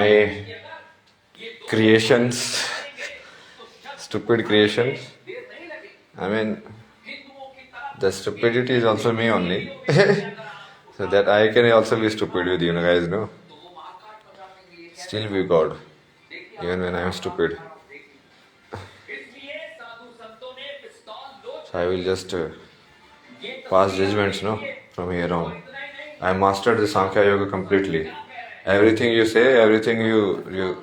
My creations, stupid creations. I mean, the stupidity is also me only. So that I can also be stupid with you guys, no? Still be God, even when I am stupid. So I will just pass judgments, no? From here on. I mastered the Sankhya Yoga completely. Everything you say, everything you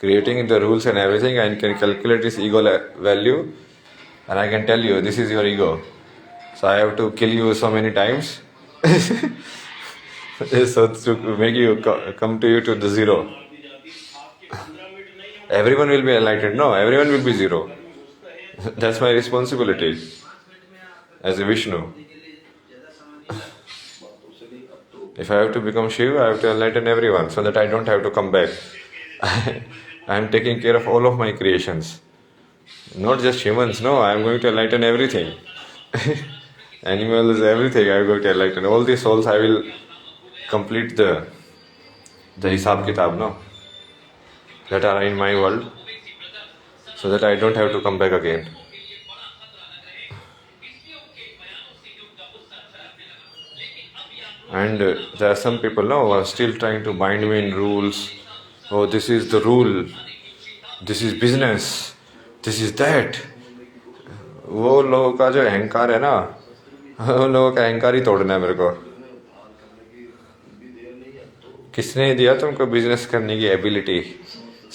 creating the rules and everything, I can calculate its ego value, and I can tell you this is your ego. So I have to kill you so many times, so to make you come to you to the zero. Everyone will be enlightened. No, everyone will be zero. That's my responsibility as a Vishnu. If I have to become Shiva, I have to enlighten everyone so that I don't have to come back. I am taking care of all of my creations. Not just humans, no, I am going to enlighten everything. Animals, everything I am going to enlighten. All these souls I will complete the Hisab Kitab, no? That are in my world, so that I don't have to come back again. And there are some people now who are still trying to bind me in rules. Oh, this is the rule. This is business. This is that. वो लोगों का जो अहंकार है ना, वो लोगों का अहंकार ही तोड़ना है मेरे को. किसने दिया तुमको बिजनेस करने की एबिलिटी?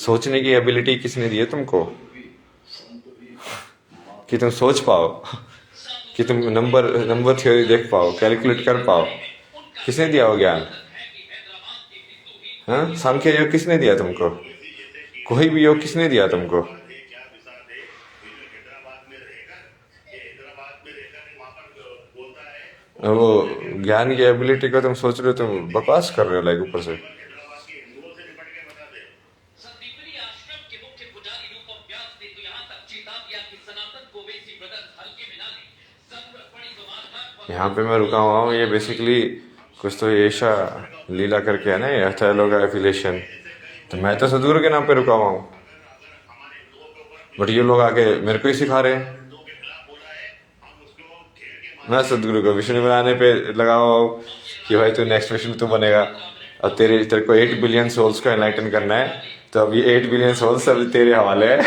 सोचने की एबिलिटी किसने दी है तुमको? कि तुम सोच पाओ, कि तुम नंबर थ्योरी देख पाओ, कैलकुलेट कर पाओ. किसने दिया वो ज्ञान? हाँ, सांख्य योग किसने दिया तुमको? कोई भी योग किसने दिया तुमको? वो ज्ञान की एबिलिटी को तुम सोच रहे हो, तुम बकवास कर रहे हो लाइक ऊपर से. यहाँ पे मैं रुका हुआ हूँ. ये बेसिकली कुछ तो ऐसा लीला करके है ना, ये अच्छा लोग एफिलेशन. तो मैं तो सदगुरु के नाम पे रुका हुआ हूँ, बट ये लोग आके मेरे को ही सिखा रहे हैं. मैं सदगुरु को विष्णु बनाने पे लगा हुआ हूँ कि भाई तू नेक्स्ट विष्णु तू बनेगा. अब तेरे को 8 बिलियन सोल्स को एनलाइटन करना है, तो अब ये 8 बिलियन सोल्स अभी तेरे हवाले है.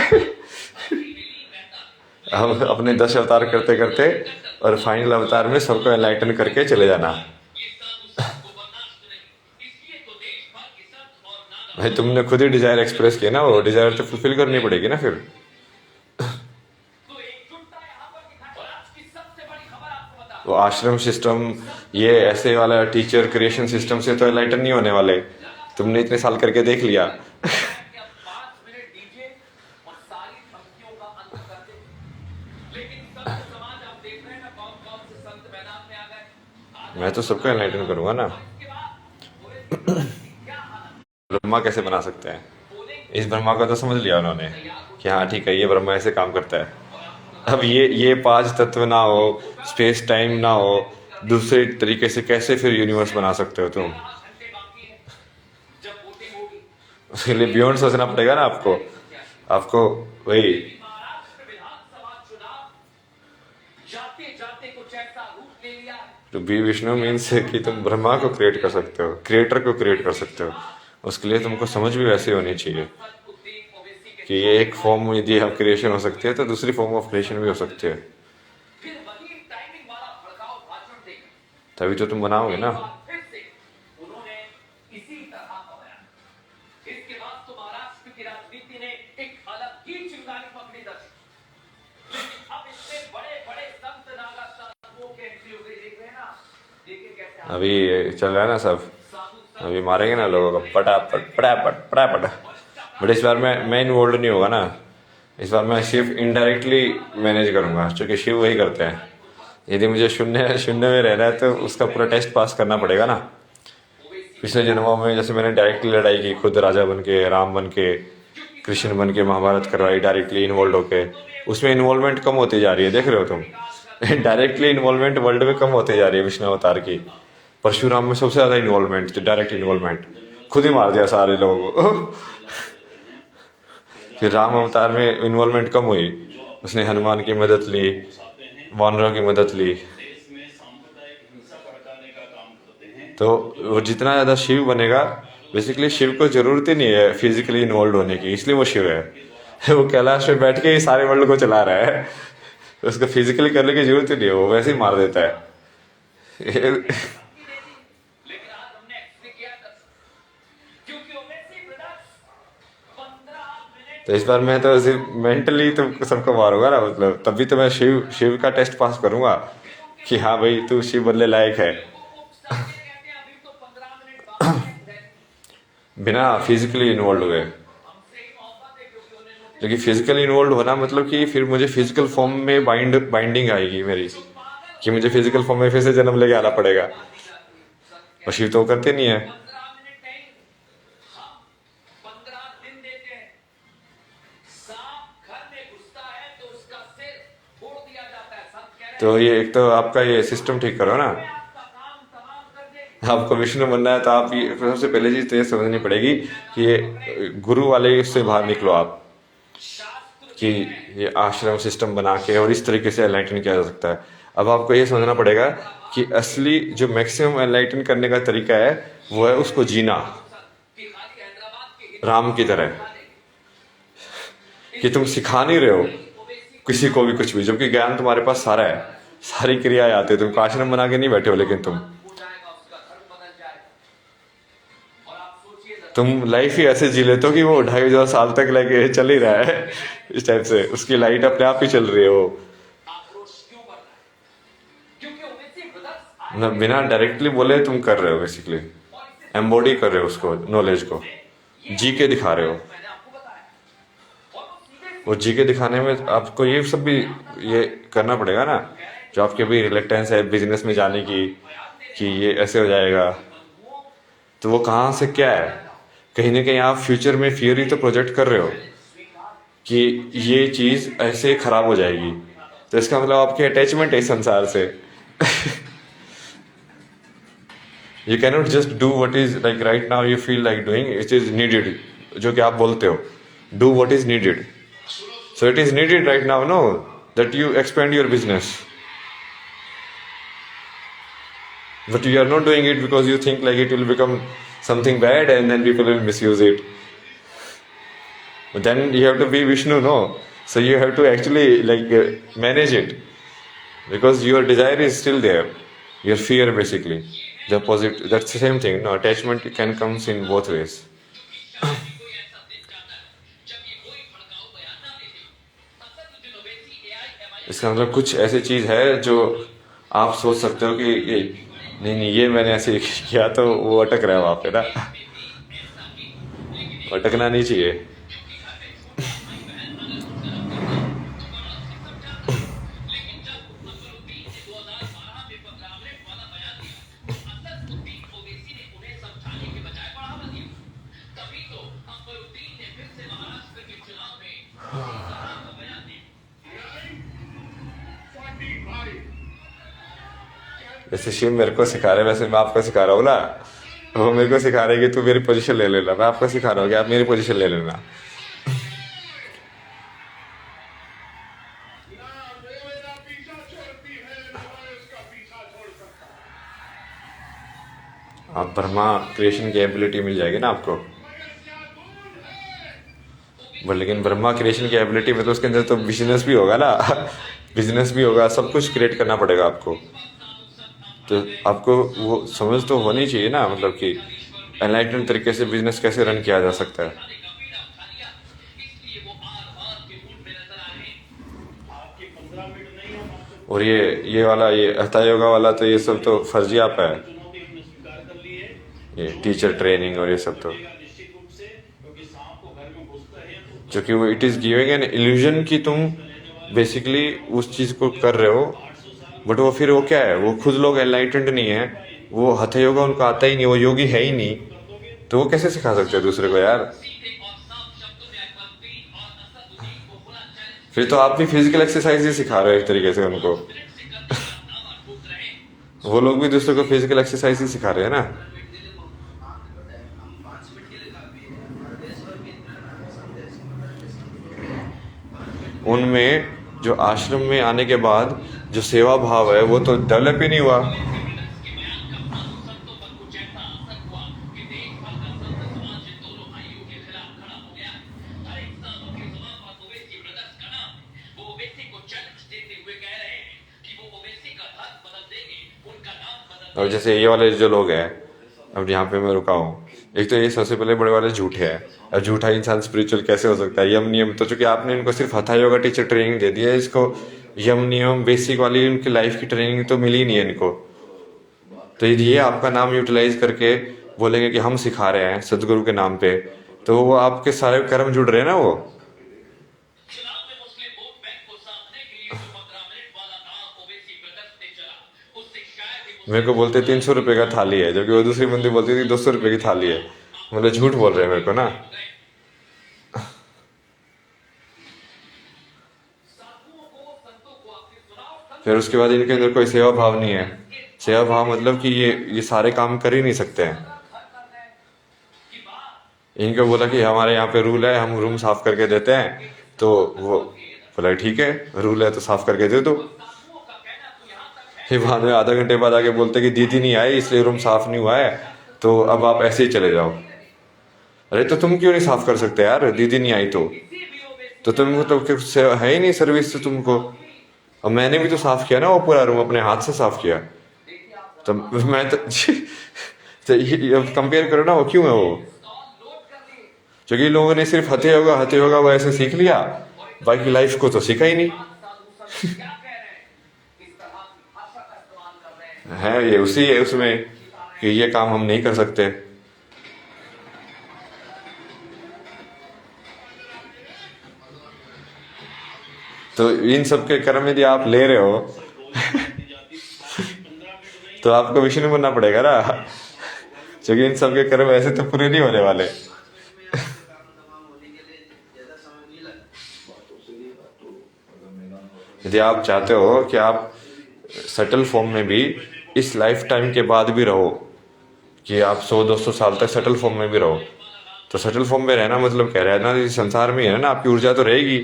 हम अपने 10 अवतार करते करते और फाइनल अवतार में सबको एनलाइटन करके चले जाना. भाई तुमने खुद ही डिजायर एक्सप्रेस किया ना, वो डिजायर तो फुलफिल करनी पड़ेगी ना फिर. वो आश्रम सिस्टम, ये ऐसे वाला टीचर क्रिएशन सिस्टम से तो एनलाइटन नहीं होने वाले. तुमने इतने साल करके देख लिया. मैं तो सबको एनलाइटन करूंगा ना. ब्रह्मा कैसे बना सकते हैं? इस ब्रह्मा को तो समझ लिया उन्होंने कि हाँ ठीक है, ये ब्रह्मा ऐसे काम करता है. अब ये 5 तत्व ना हो, स्पेस टाइम ना हो, दूसरे तरीके से कैसे फिर यूनिवर्स बना सकते हो तुम? उसके लिए बियॉन्ड सोचना पड़ेगा ना आपको वही. तो बी विष्णु मीन्स कि तुम ब्रह्मा को क्रिएट कर सकते हो, क्रिएटर को क्रिएट कर सकते हो. उसके लिए तुमको समझ भी वैसे होनी चाहिए कि ये एक फॉर्म यदि हम क्रिएशन हो सकती है तो दूसरी फॉर्म ऑफ क्रिएशन भी हो सकती है. तभी तो तुम बनाओगे ना. अभी चल रहा है ना सब, अभी मारेंगे ना लोगों को पटापट. बट इस बार मैं इन्वॉल्व नहीं होगा ना. इस बार मैं सिर्फ इनडायरेक्टली मैनेज करूंगा, क्योंकि शिव वही करते हैं. यदि मुझे शून्य में रहना है तो उसका पूरा टेस्ट पास करना पड़ेगा ना. पिछले जन्मों में जैसे मैंने डायरेक्टली लड़ाई की, खुद राजा बन के, राम बन के, कृष्ण बन के महाभारत करवाई डायरेक्टली इन्वॉल्व होके. उसमें इन्वॉल्वमेंट कम होती जा रही है, देख रहे हो तुम. डायरेक्टली इन्वॉल्वमेंट वर्ल्ड में कम होती जा रही है विष्णु अवतार की. परशुराम में सबसे ज्यादा इन्वॉल्वमेंट, डायरेक्ट इन्वॉल्वमेंट. खुद ही मार दिया सारे लोगों को। फिर राम अवतार में इन्वॉल्वमेंट कम हुई, उसने हनुमान की मदद ली, वानरों की मदद ली। तो वो जितना ज़्यादा शिव बनेगा, बेसिकली शिव को जरूरत ही नहीं है फिजिकली इन्वॉल्व होने की, इसलिए वो शिव है। वो कैलाश में बैठ के ही सारे वर्ल्ड को चला रहा है, उसको फिजिकली करने की जरूरत ही नहीं है, वो वैसे ही मार देता है। तो इस बार मैं तो सिर्फ मेंटली तो सबको मारूंगा ना, मतलब तभी तो मैं शिव शिव का टेस्ट पास करूंगा कि हाँ भाई तू शिव बनने लायक है। बिना फिजिकली इन्वॉल्व हुए, क्योंकि फिजिकली इन्वॉल्व होना मतलब कि फिर मुझे फिजिकल फॉर्म में बाइंडिंग आएगी मेरी, कि मुझे फिजिकल फॉर्म में फिर से जन्म लेके आना पड़ेगा, और शिव तो करते नहीं है। तो ये एक तो आपका ये सिस्टम ठीक करो ना। आपको विष्णु बनना है तो आप ये सबसे पहले चीज तो ये समझनी पड़ेगी कि ये गुरु वाले से बाहर निकलो आप, कि ये आश्रम सिस्टम बना के और इस तरीके से एनलाइटन किया जा सकता है। अब आपको ये समझना पड़ेगा कि असली जो मैक्सिमम एनलाइटन करने का तरीका है वो है उसको जीना राम की तरह, कि तुम सिखा नहीं रहे हो किसी को भी कुछ भी, जबकि ज्ञान तुम्हारे पास सारा है, सारी क्रियाएं आती है, तुम आश्रम बना के नहीं बैठे हो, लेकिन तुम लाइफ ही ऐसे जी लेते हो कि वो 2,500 तक लेके चल ही रहा है इस टाइप से, उसकी लाइट अपने आप ही चल रही है वो, ना बिना डायरेक्टली बोले तुम कर रहे हो, बेसिकली एम्बॉडी कर रहे हो उसको, नॉलेज को जी के दिखा रहे हो। वो जी के दिखाने में आपको ये सब भी ये करना पड़ेगा ना, जो आपके भी रिलेक्टेंस है बिजनेस में जाने की, कि ये ऐसे हो जाएगा, तो वो कहाँ से क्या है, कहीं ना कहीं आप फ्यूचर में फियर ही तो प्रोजेक्ट कर रहे हो कि ये चीज ऐसे खराब हो जाएगी, तो इसका मतलब आपकी अटैचमेंट है इस संसार से। You cannot just do what is like right now you feel like doing, it is needed, जो कि आप बोलते हो do what is needed, so it is needed right now, no, that you expand your business, but you are not doing it because you think like it will become something bad and then people will misuse it. But then you have to be Vishnu, no, so you have to actually like manage it, because your desire is still there, your fear basically the opposite, that's the same thing, no, attachment can comes in both ways. इसका मतलब कुछ ऐसी चीज है जो आप सोच सकते हो कि ये नहीं ये मैंने ऐसे किया तो वो अटक रहा है वहां पे ना, अटकना नहीं चाहिए। जैसे शिव मेरे को सिखा रहे वैसे मैं आपको सिखा रहा हूँ ना, वो मेरे को सिखा रहे कि तू मेरी पोजीशन ले लेना, मैं आपको सिखा रहा हूँ कि आप मेरी पोजीशन ले लेना। आप ब्रह्मा क्रिएशन की एबिलिटी मिल जाएगी ना आपको, लेकिन ब्रह्मा क्रिएशन की एबिलिटी में तो उसके अंदर तो बिजनेस भी होगा ना, बिजनेस भी होगा, सब कुछ क्रिएट करना पड़ेगा आपको, तो आपको वो समझ तो होनी चाहिए ना, मतलब कि एनलाइटन तरीके से बिजनेस कैसे रन किया जा सकता है। और ये वाला ये हठा योगा वाला तो ये सब तो फर्जी आप है, ये टीचर ट्रेनिंग और ये सब तो, जो कि वो it is giving an illusion कि तुम बेसिकली उस चीज को कर रहे हो, बट वो फिर वो क्या है, वो खुद लोग एनलाइटेंड नहीं है, वो हठ योगा उनको आता ही नहीं, वो योगी है ही नहीं, तो वो कैसे सिखा सकते हैं दूसरे को यार। फिर तो आप भी फिजिकल एक्सरसाइज ही सिखा रहे हो एक तरीके से उनको। वो लोग भी दूसरे को फिजिकल एक्सरसाइज ही सिखा रहे हैं ना। उनमें जो आश्रम में आने के बाद जो सेवा भाव है वो तो डेवलप ही नहीं हुआ। और जैसे ये वाले जो लोग हैं, अब यहाँ पे मैं रुका हूँ, एक तो ये सबसे पहले बड़े वाले झूठे हैं। अब झूठा इंसान स्पिरिचुअल कैसे हो सकता है? यम नियम तो चूंकि आपने इनको सिर्फ हथा योगा टीचर ट्रेनिंग दे दी है, इसको यम नियम बेसिक वाली इनकी लाइफ की ट्रेनिंग तो मिली नहीं है इनको। तो ये आपका नाम यूटिलाइज करके बोलेंगे कि हम सिखा रहे हैं सदगुरु के नाम पे, तो वो आपके सारे कर्म जुड़ रहे हैं ना वो। मेरे को बोलते 300 रुपये का थाली है, जबकि वो दूसरी बंदी बोलती थी 200 रुपये की थाली है। मतलब झूठ बोल रहे हैं मेरे को ना। फिर उसके बाद इनके अंदर कोई सेवा भाव नहीं है। सेवा भाव मतलब कि ये सारे काम कर ही नहीं सकते हैं। इनको बोला कि हमारे यहाँ पे रूल है, हम रूम साफ करके देते हैं, तो वो बोला ठीक है रूल है तो साफ करके दे दो। फिर बाद में आधा घंटे बाद आके बोलते कि दीदी नहीं आई इसलिए रूम साफ नहीं हुआ है, तो अब आप ऐसे ही चले जाओ। अरे तो तुम क्यों नहीं साफ कर सकते यार, दीदी नहीं आई तो तुमको तो है ही नहीं सर्विस तो तुमको। और मैंने भी तो साफ किया ना वो पूरा रूम, अपने हाथ से साफ किया। तो मैं तो कंपेयर करो ना वो क्यों है वो, क्योंकि लोगों ने सिर्फ हथे होगा वो ऐसे सीख लिया, बाकी लाइफ को तो सीखा ही नहीं है। ये उसी है उसमें कि ये काम हम नहीं कर सकते। तो इन सब के कर्म यदि आप ले रहे हो तो आपको विष्णु बनना पड़ेगा ना, क्योंकि इन सब के कर्म ऐसे तो पूरे नहीं होने वाले। यदि आप चाहते हो कि आप सटल फॉर्म में भी इस लाइफ टाइम के बाद भी रहो, कि आप 100-200 साल तक सटल फॉर्म में भी रहो, तो सटल फॉर्म में रहना मतलब क्या, रहना इस संसार में ही है ना, आपकी ऊर्जा तो रहेगी।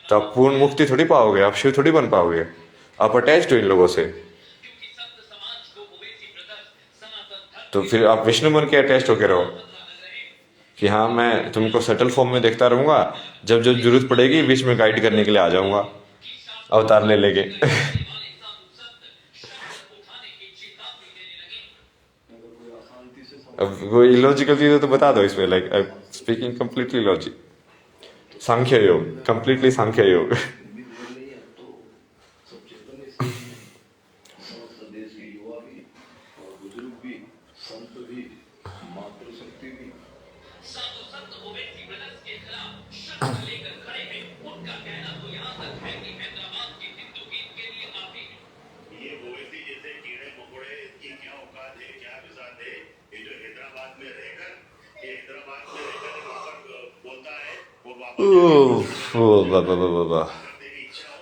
तो आप पूर्ण मुक्ति थोड़ी पाओगे, आप शिव थोड़ी बन पाओगे, आप अटैच्ड हो इन लोगों से। तो फिर आप विष्णु बन के अटैच्ड होके रहो कि हाँ मैं तुमको सटल फॉर्म में देखता रहूंगा, जब जब जरूरत पड़ेगी बीच में गाइड करने के लिए आ जाऊंगा अवतार ले लेके। अब वो इलॉजिकल चीजें तो बता दो इसमें, like I speaking completely logic, Sankhya Yoga, completely सांख्य योग।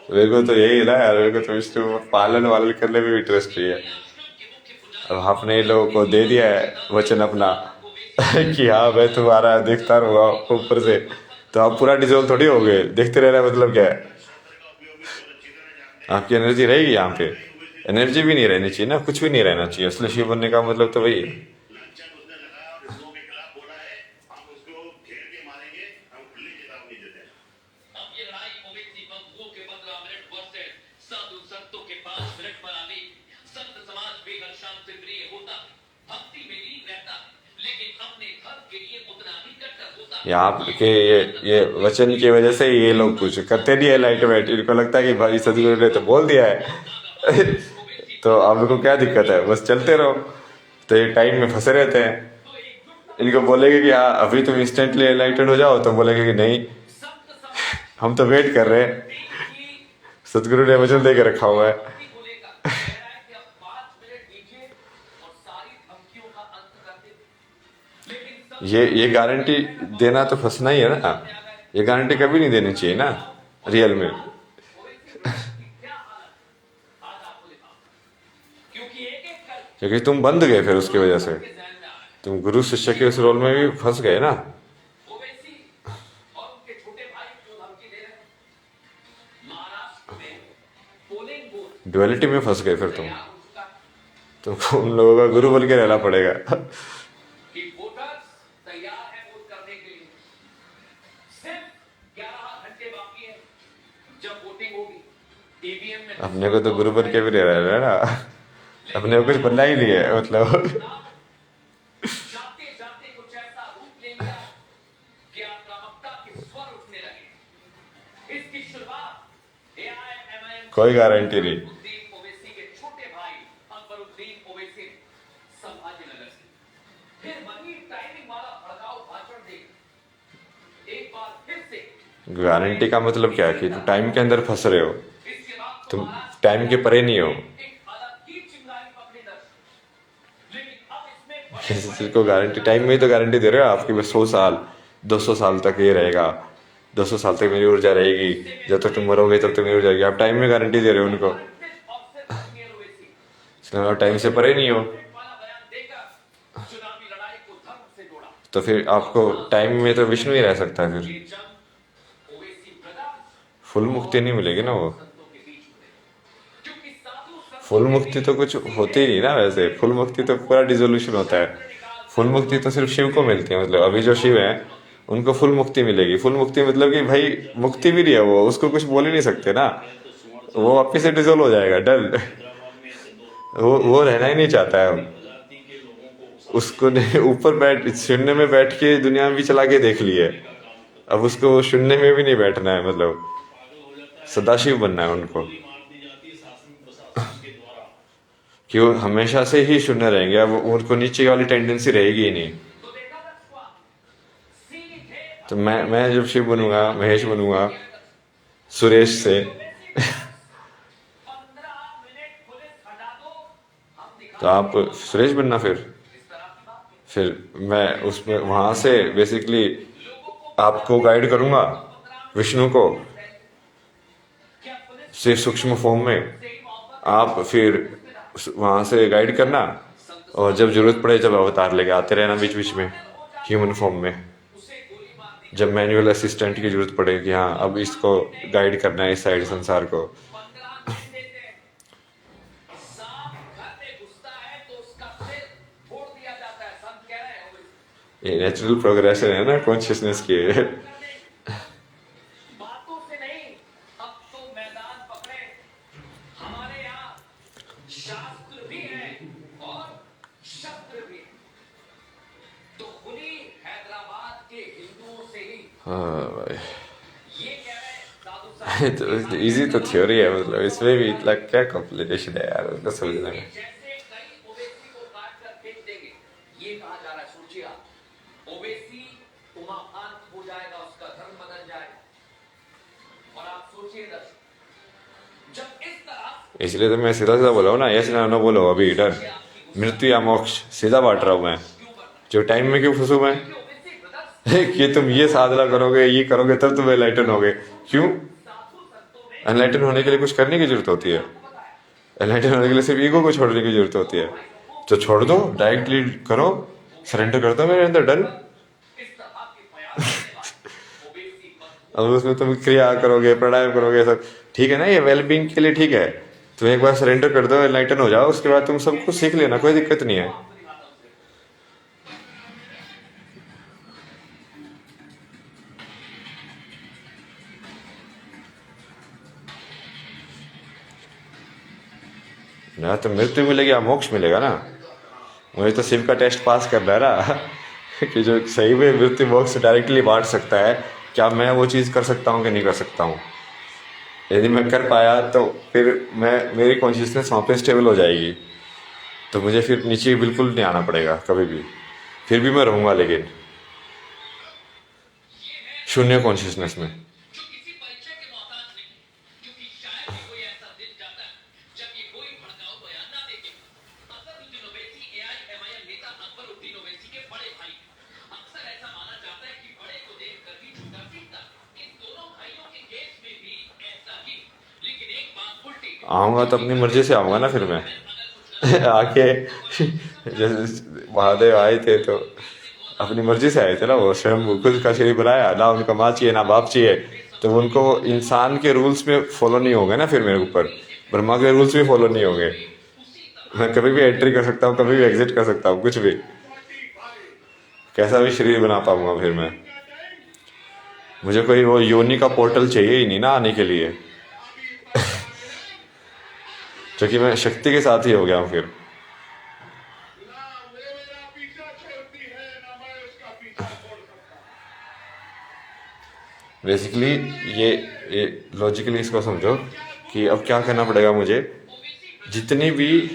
मेरे को तो यही है ना यार, मेरे को तो विष्णु पालन वालन करने में भी इंटरेस्ट नहीं है। अब आपने इन लोगों को दे दिया है वचन अपना कि हाँ मैं तुम्हारा देखता रहूंगा ऊपर से, तो आप पूरा डिजोल्व थोड़ी हो गए, देखते रहना मतलब क्या है? आपकी एनर्जी रहेगी यहाँ पे, एनर्जी भी नहीं रहनी चाहिए ना, कुछ भी नहीं रहना चाहिए। असली शिव बनने का मतलब तो वही है। यहाँ के ये वचन की वजह से ये लोग कुछ करते नहीं है लाइट वेट, इनको लगता है कि भाई सदगुरु ने तो बोल दिया है तो आप लोग को क्या दिक्कत है, बस चलते रहो। तो ये टाइम में फंसे रहते हैं। इनको बोलेंगे कि हाँ अभी तुम इंस्टेंटली एनलाइटेड हो जाओ, तो बोलेंगे कि नहीं हम तो वेट कर रहे हैं, सदगुरु ने वचन दे के रखा हुआ है। ये गारंटी देना तो फंसना ही है ना, ये गारंटी कभी नहीं देनी चाहिए ना रियल में। क्योंकि तुम बंध गए, फिर उसकी वजह से तुम गुरु शिष्य के उस रोल में भी फंस गए ना। डुअलिटी में फंस गए फिर तुमको उन लोगों का गुरु बन के रहना पड़ेगा। अपने को तो गुरु बन के भी रह रहा है ना, अपने को कुछ बनना ही नहीं है मतलब। कोई गारंटी नहीं। गारंटी का मतलब क्या है कि तुम टाइम के अंदर फंस रहे हो, तुम टाइम के परे नहीं हो। किसी चीज को गारंटी, टाइम में ही तो गारंटी दे रहे हो आपकी बस 100 साल 200 साल तक ये रहेगा, 200 साल तक मेरी ऊर्जा रहेगी, जब तक तुम मरोगे तब तक मेरी ऊर्जा रहेगी। आप टाइम में गारंटी दे रहे हो उनको, इसलिए आप टाइम से परे नहीं हो। तो फिर आपको टाइम में तो विष्णु ही रह सकता है, फिर फुल मुक्ति नहीं मिलेगी ना। वो फुल मुक्ति तो कुछ होती ही नहीं ना, वैसे फुल मुक्ति तो पूरा डिसोल्यूशन होता है। फुल मुक्ति तो सिर्फ शिव को मिलती है, मतलब अभी जो शिव है उनको फुल मुक्ति मिलेगी। फुल मुक्ति मतलब कि भाई मुक्ति भी नहीं है वो, उसको कुछ बोल ही नहीं सकते ना, वो वापिस से डिसोल्व हो जाएगा, डल। वो रहना ही नहीं चाहता है। उसको ऊपर बैठ शून्य में बैठ के दुनिया में भी चला के देख लिए, अब उसको शून्य में भी नहीं बैठना है, मतलब सदाशिव बनना है उनको, कि वो हमेशा से ही शून्य रहेंगे। अब उनको नीचे वाली टेंडेंसी रहेगी ही नहीं। तो मैं जब शिव बनूंगा, महेश बनूंगा सुरेश से तो आप सुरेश बनना, फिर मैं उसमें वहां से बेसिकली आपको गाइड करूंगा, विष्णु को सिर्फ सूक्ष्म फॉर्म में, आप फिर वहां से गाइड करना, और जब जरूरत पड़े जब अवतार लेके आते रहना बीच बीच में ह्यूमन फॉर्म में, जब मैनुअल असिस्टेंट की जरूरत पड़े कि हाँ अब इसको गाइड करना है इस साइड संसार को। ये नेचुरल प्रोग्रेशन है ना कॉन्शियसनेस की। हाँ भाई, तो इजी तो थ्योरी है, मतलब इसमें भी इतना क्या कॉम्प्लिकेशन है यार उनको समझने में। इसलिए तो मैं सीधा सीधा बोला हूँ ना, ऐसे ना बोलो अभी डर मृत्यु या मोक्ष, सीधा बांट रहा हूँ मैं। जो टाइम में क्यों फंसू मैं कि तुम ये साधना करोगे, ये करोगे तब तुम एनलाइटन होगे। क्यों? एनलाइटन होने के लिए कुछ करने की जरूरत होती है? एनलाइटन होने के लिए सिर्फ ईगो को छोड़ने की जरूरत होती है। तो छोड़ दो, डायरेक्टली करो, सरेंडर कर दो मेरे अंदर, डन। अब उसमें तुम क्रिया करोगे, प्राणायाम करोगे, सब ठीक है ना, ये वेलबींग के लिए ठीक है। तुम एक बार सरेंडर कर दो, एनलाइटन हो जाओ, उसके बाद तुम सब कुछ सीख लेना, कोई दिक्कत नहीं है। ना तो मृत्यु मिलेगी या मोक्ष मिलेगा ना। मुझे तो शिव का टेस्ट पास करना है ना कि जो सही में मृत्यु मोक्ष डायरेक्टली बांट सकता है, क्या मैं वो चीज़ कर सकता हूँ कि नहीं कर सकता हूँ। यदि मैं कर पाया तो फिर मेरी कॉन्शियसनेस वहाँ पे स्टेबल हो जाएगी, तो मुझे फिर नीचे बिल्कुल नहीं आना पड़ेगा कभी भी। फिर भी मैं रहूँगा लेकिन शून्य कॉन्शियसनेस में। आऊँगा तो अपनी मर्जी से आऊँगा ना फिर मैं आके जैसे महादेव आए थे तो अपनी मर्जी से आए थे ना, वो स्वयं खुद का शरीर बनाया ना, उनका माँ चाहिए ना बाप चाहिए, तो उनको इंसान के रूल्स में फॉलो नहीं होगा ना फिर मेरे ऊपर। ब्रह्मा के रूल्स भी फॉलो नहीं होंगे। मैं कभी भी एंट्री कर सकता हूँ, कभी भी एग्जिट कर सकता हूँ, कुछ भी, कैसा भी शरीर बना पाऊंगा फिर मैं। मुझे कोई वो योनि का पोर्टल चाहिए ही नहीं ना आने के लिए, क्योंकि मैं शक्ति के साथ ही हो गया हूँ फिर। बेसिकली ये लॉजिकली इसको समझो कि अब क्या करना पड़ेगा मुझे, जितनी भी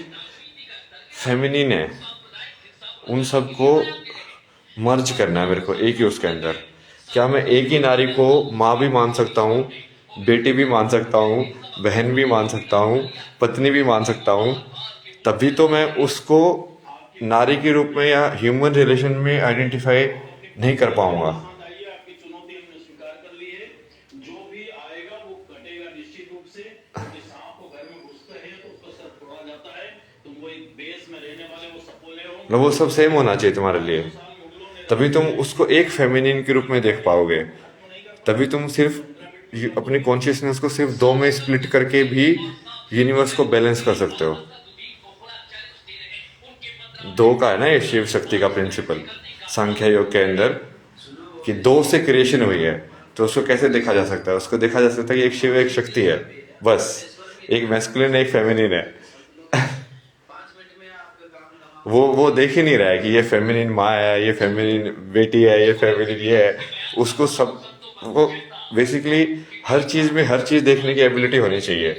फेमिनिन है उन सबको मर्ज करना है मेरे को एक ही उसके अंदर। क्या मैं एक ही नारी को माँ भी मान सकता हूँ, बेटी भी मान सकता हूँ, बहन भी मान सकता हूँ, पत्नी भी मान सकता हूँ? तभी तो मैं उसको नारी के रूप में या ह्यूमन रिलेशन में आइडेंटिफाई नहीं कर पाऊंगा। मतलब वो सब सेम होना चाहिए तुम्हारे लिए, तभी तुम उसको एक फेमिनिन के रूप में देख पाओगे। तभी तुम सिर्फ अपनी कॉन्शियसनेस को सिर्फ दो में स्प्लिट करके भी यूनिवर्स को बैलेंस कर सकते हो। दो का है ना ये शिव शक्ति का प्रिंसिपल सांख्य योग के अंदर, कि दो से क्रिएशन हुई है। तो उसको कैसे देखा जा सकता है? उसको देखा जा सकता है कि एक शिव एक शक्ति है, बस। एक मैस्कुलिन एक फेमिनिन है। वो देख ही नहीं रहा है कि ये फेमिनिन माँ है, ये फेमिनिन बेटी है, ये फेमिनिन ये है। उसको सब वो बेसिकली हर चीज में हर चीज देखने की एबिलिटी होनी चाहिए।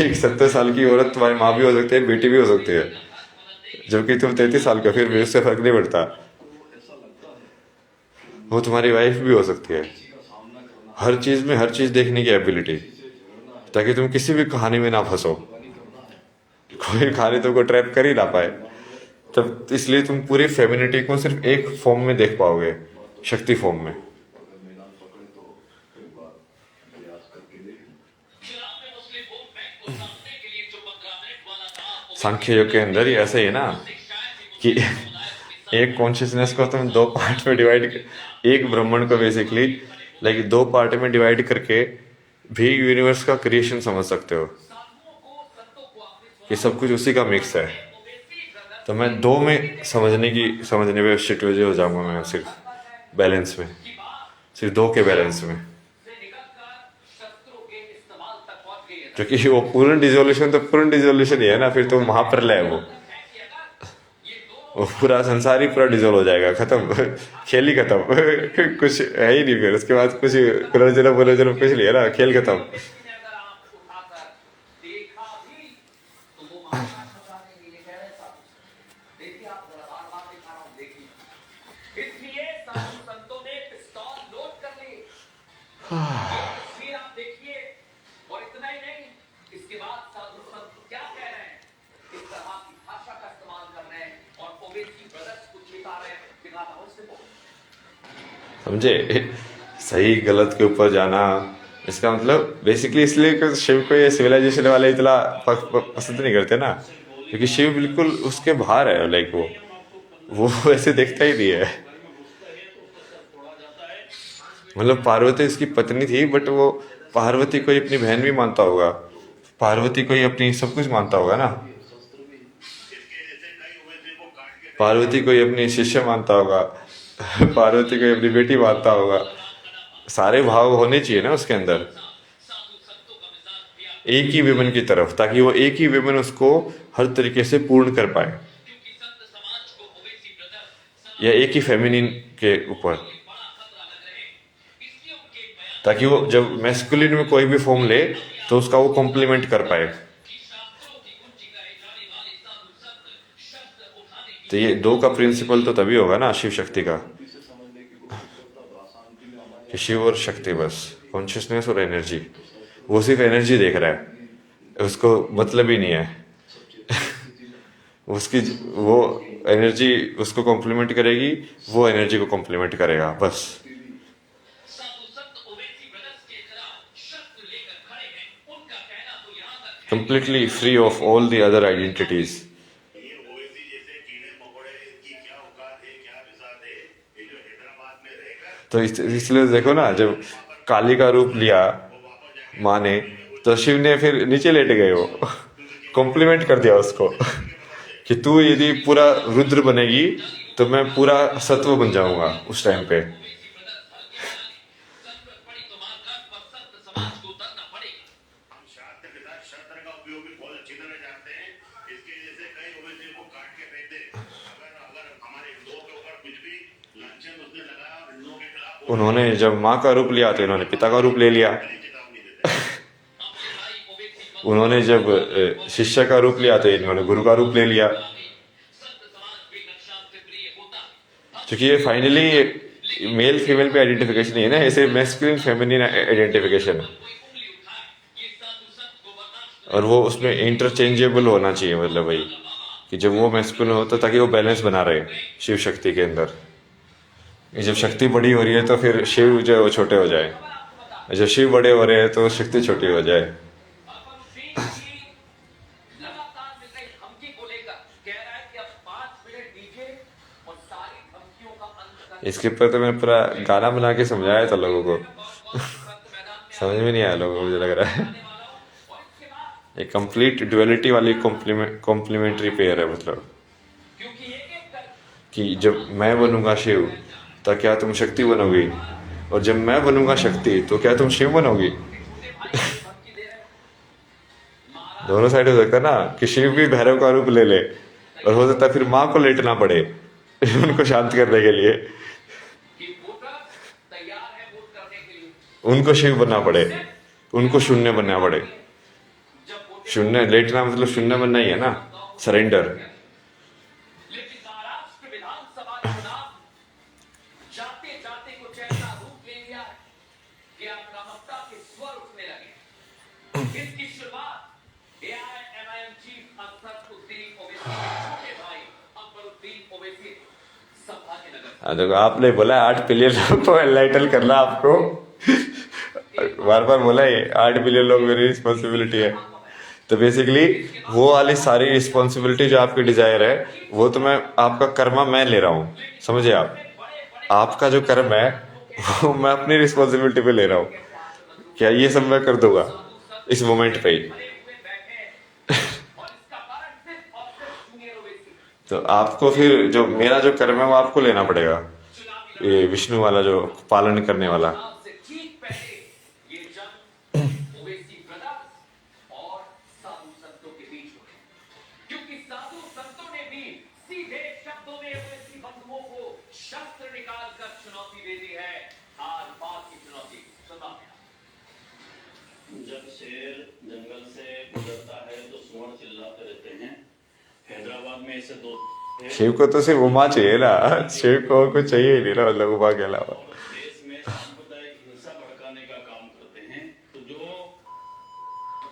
एक 70 साल की औरत तुम्हारी माँ भी हो सकती है, बेटी भी हो सकती है, जबकि तुम 33 साल का, फिर भी उससे फर्क नहीं पड़ता। वो तुम्हारी वाइफ भी हो सकती है। हर चीज में हर चीज देखने की एबिलिटी, ताकि तुम किसी भी कहानी में ना फंसो, कोई कहानी तुमको ट्रैप कर ही ना पाए। तब इसलिए तुम पूरी फेमिनिटी को सिर्फ एक फॉर्म में देख पाओगे, शक्ति फॉर्म में। सांख्य योग के अंदर ही ऐसे ही है ना कि एक कॉन्शियसनेस को तुम दो पार्ट में डिवाइड, एक ब्रह्मांड को बेसिकली लाइक दो पार्ट में डिवाइड करके भी यूनिवर्स का क्रिएशन समझ सकते हो, कि सब कुछ उसी का मिक्स है। तो मैं दो में समझने पे शिट्यूज हो जाऊंगा मैं, सिर्फ बैलेंस में, सिर्फ दो के बैलेंस में। क्योंकि वो पूर्ण डिजोल्यूशन तो पूर्ण डिजोल्यूशन ही है ना, फिर तो महाप्रलय है वो पूरा संसार ही पूरा डिजोल्व हो जाएगा, खत्म, खेल ही खत्म। कुछ है ही नहीं फिर उसके बाद, कुछ पुनर्जन्म कुछ नहीं है ना, खेल खत्म। समझे? सही गलत के ऊपर जाना, इसका मतलब बेसिकली इसलिए कि शिव को ये सिविलाइजेशन वाले इतना पसंद नहीं करते ना, क्योंकि शिव बिल्कुल उसके बाहर है। लाइक वो वैसे देखता ही नहीं है। मतलब पार्वती उसकी पत्नी थी, बट वो पार्वती को ही अपनी बहन भी मानता होगा, पार्वती को ही अपनी सब कुछ मानता होगा ना, पार्वती को ही अपनी शिष्य मानता होगा, पार्वती को ही अपनी बेटी मानता होगा। सारे भाव होने चाहिए ना उसके अंदर, एक ही विमन की तरफ, ताकि वो एक ही विमन उसको हर तरीके से पूर्ण कर पाए, या एक ही फेमिनिन के ऊपर, ताकि वो जब मैस्कुलिन में कोई भी फॉर्म ले तो उसका वो कॉम्प्लीमेंट कर पाए। तो ये दो का प्रिंसिपल तो तभी होगा ना शिव शक्ति का, कि शिव और शक्ति, बस कॉन्शियसनेस और एनर्जी। वो सिर्फ एनर्जी देख रहा है, उसको मतलब ही नहीं है। उसकी वो एनर्जी उसको कॉम्प्लीमेंट करेगी, वो एनर्जी को कॉम्प्लीमेंट करेगा, बस। Completely free of all the other identities. तो इसलिए देखो ना, जब काली का रूप लिया माँ ने, तो शिव ने फिर नीचे लेट गए, वो कॉम्प्लीमेंट कर दिया उसको कि तू यदि पूरा रुद्र बनेगी तो मैं पूरा सत्व बन जाऊंगा उस टाइम पे। उन्होंने जब माँ का रूप लिया तो इन्होंने पिता का रूप ले लिया। उन्होंने जब शिष्य का रूप लिया तो इन्होंने गुरु का रूप ले लिया। क्योंकि ये फाइनली मेल फीमेल पे आइडेंटिफिकेशन नहीं है ना, ऐसे मैस्कुलिन फेमिनिन आइडेंटिफिकेशन है, और वो उसमें इंटरचेंजेबल होना चाहिए। मतलब वही कि जब वो मैस्कुलिन हो तो ताकि वो बैलेंस बना रहे शिव शक्ति के अंदर। जब शक्ति बड़ी हो रही है तो फिर शिव जो है वो छोटे हो जाए, जब शिव बड़े हो रहे हैं तो शक्ति छोटी हो जाए। इसके ऊपर तो मैंने पूरा गाना बना के समझाया था लोगों को समझ में नहीं आया लोगों को, मुझे लग रहा है। एक कंप्लीट ड्युअलिटी वाली कॉम्प्लीमेंट्री पेयर है। मतलब कि जब मैं बनूंगा शिव तो क्या तुम शक्ति बनोगी, और जब मैं बनूंगा शक्ति तो क्या तुम शिव बनोगी। दोनों साइड हो सकता है ना, कि शिव भी भैरव का रूप ले ले, और हो सकता है फिर माँ को लेटना पड़े उनको शांत करने के लिए, उनको शिव बनना पड़े, उनको शून्य बनना पड़े। शून्य लेटना मतलब शून्य बनना ही है ना, सरेंडर। देखो आपने बोला 8 बिलियन लोग को एनलाइटन करना आपको, बार बार बोला है 8 बिलियन लोग मेरी रिस्पॉन्सिबिलिटी है। तो बेसिकली वो वाली सारी रिस्पॉन्सिबिलिटी जो आपकी डिजायर है वो तो मैं आपका कर्मा मैं ले रहा हूँ, समझे आप। आपका जो कर्म है वो मैं अपनी रिस्पॉन्सिबिलिटी पे ले रहा हूँ। क्या ये सब मैं कर दूंगा इस मोमेंट पे ही। तो आपको फिर जो मेरा जो कर्म है वो आपको लेना पड़ेगा, ये विष्णु वाला जो पालन करने वाला। जब शेर जंगल से गुजरता है तो सुअर चिल्लाते रहते हैं। हैदराबाद में ऐसे 2 शिव को तो सिर्फ उमा चाहिए ना, शिव को और कुछ चाहिए ही नहीं ना, मतलब उमा के अलावा। देश में सांप्रदायिक हिंसा भड़काने का काम करते हैं। तो जो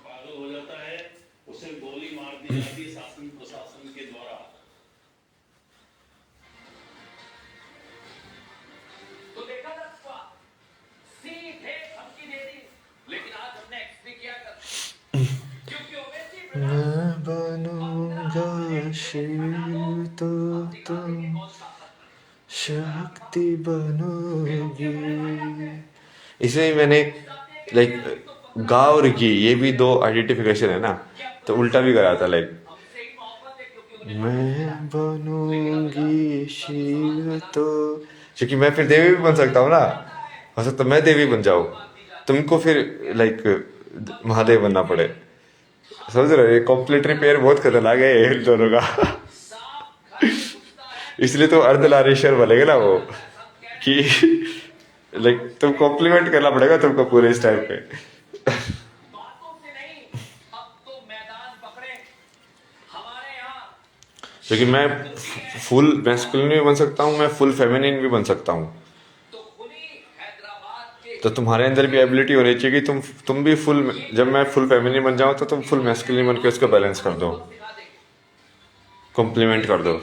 पागल हो जाता है उसे गोली मार दी जाती है शासन प्रशासन के द्वारा। तो देखा ना सीधे धमकी दे दी, लेकिन आज हमने एक्सपीरियंस किया क्योंकि मैं बनूंगा शिव तो तुम शक्ति बनोगी। इसमें मैंने लाइक गा और गी ये भी 2 आइडेंटिफिकेशन है ना, तो उल्टा भी करा था। लाइक मैं बनूंगी शिव तो, क्योंकि मैं फिर देवी भी बन सकता हूँ ना, हो सकता मैं देवी बन जाऊँ, तुमको फिर लाइक महादेव बनना पड़े। समझ रहे हो, ये कॉम्प्लीमेंट्री पेयर बहुत खतरनाक है इन दोनों का। इसलिए तो अर्धनारीश्वर बनेगा ना वो, कि लाइक तुम कॉम्प्लीमेंट करना पड़ेगा तुमको पूरे इस टाइम पे। क्योंकि मैं फुल मैस्कुलिन भी बन सकता हूँ, मैं फुल फेमिनिन भी बन सकता हूँ। तो तुम्हारे अंदर भी एबिलिटी होनी चाहिए कि तुम भी फुल, जब मैं फुल फेमिनिन बन जाऊँ तो तुम फुल मैस्कुलिन बन के उसको बैलेंस कर दो, कॉम्प्लीमेंट कर दो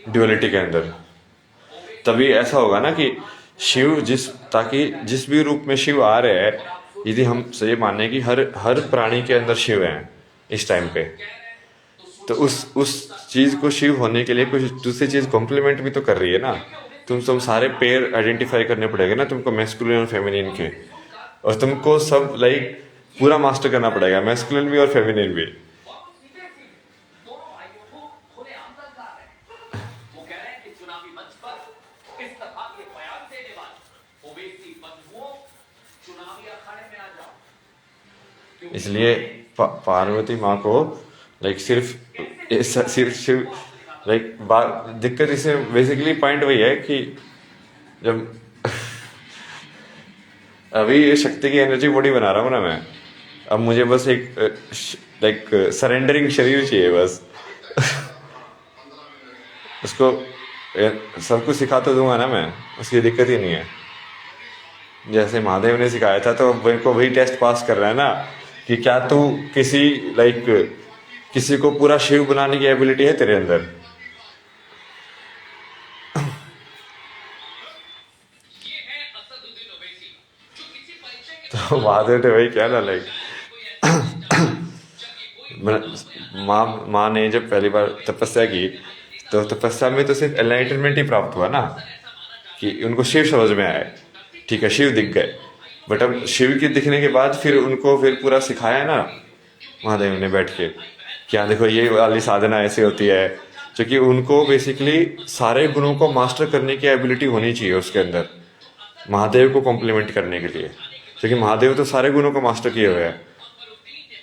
ड्युअलिटी के अंदर। तभी ऐसा होगा ना कि शिव ताकि जिस भी रूप में शिव आ रहे हैं, यदि हम सही माने कि हर प्राणी के अंदर शिव है इस टाइम पे, तो उस चीज को शिव होने के लिए कुछ दूसरी चीज कॉम्प्लीमेंट भी तो कर रही है ना। तुम सारे पेयर आइडेंटिफाई करने पड़ेंगे ना तुमको, मैस्कुलिन और फेमिनिन के, और तुमको सब लाइक पूरा मास्टर करना पड़ेगा, मैस्कुलिन भी और फेमिनिन भी। इसलिए पार्वती माँ को लाइक सिर्फ लाइक दिक्कत इसमें बेसिकली पॉइंट वही है कि जब अभी ये शक्ति की एनर्जी बॉडी बना रहा हूँ ना मैं, अब मुझे बस एक लाइक सरेंडरिंग शरीर चाहिए बस। उसको सब कुछ सिखा तो दूंगा ना मैं, उसकी दिक्कत ही नहीं है। जैसे महादेव ने सिखाया था तो मेरे को वही टेस्ट पास कर रहा है ना कि क्या तू किसी को पूरा शिव बनाने की एबिलिटी है तेरे अंदर। तो महादेव ने वही किया ना, लाइक माँ ने जब पहली बार तपस्या की तो तपस्या में तो सिर्फ एनलाइटनमेंट ही प्राप्त हुआ ना, कि उनको शिव समझ में आए, ठीक है शिव दिख गए, बट अब शिव के दिखने के बाद फिर उनको फिर पूरा सिखाया ना महादेव ने बैठ के, क्या देखो ये वाली साधना ऐसे होती है, क्योंकि उनको बेसिकली सारे गुणों को मास्टर करने की एबिलिटी होनी चाहिए उसके अंदर, महादेव को कॉम्प्लीमेंट करने के लिए, क्योंकि महादेव तो सारे गुणों को मास्टर किए हुए हैं।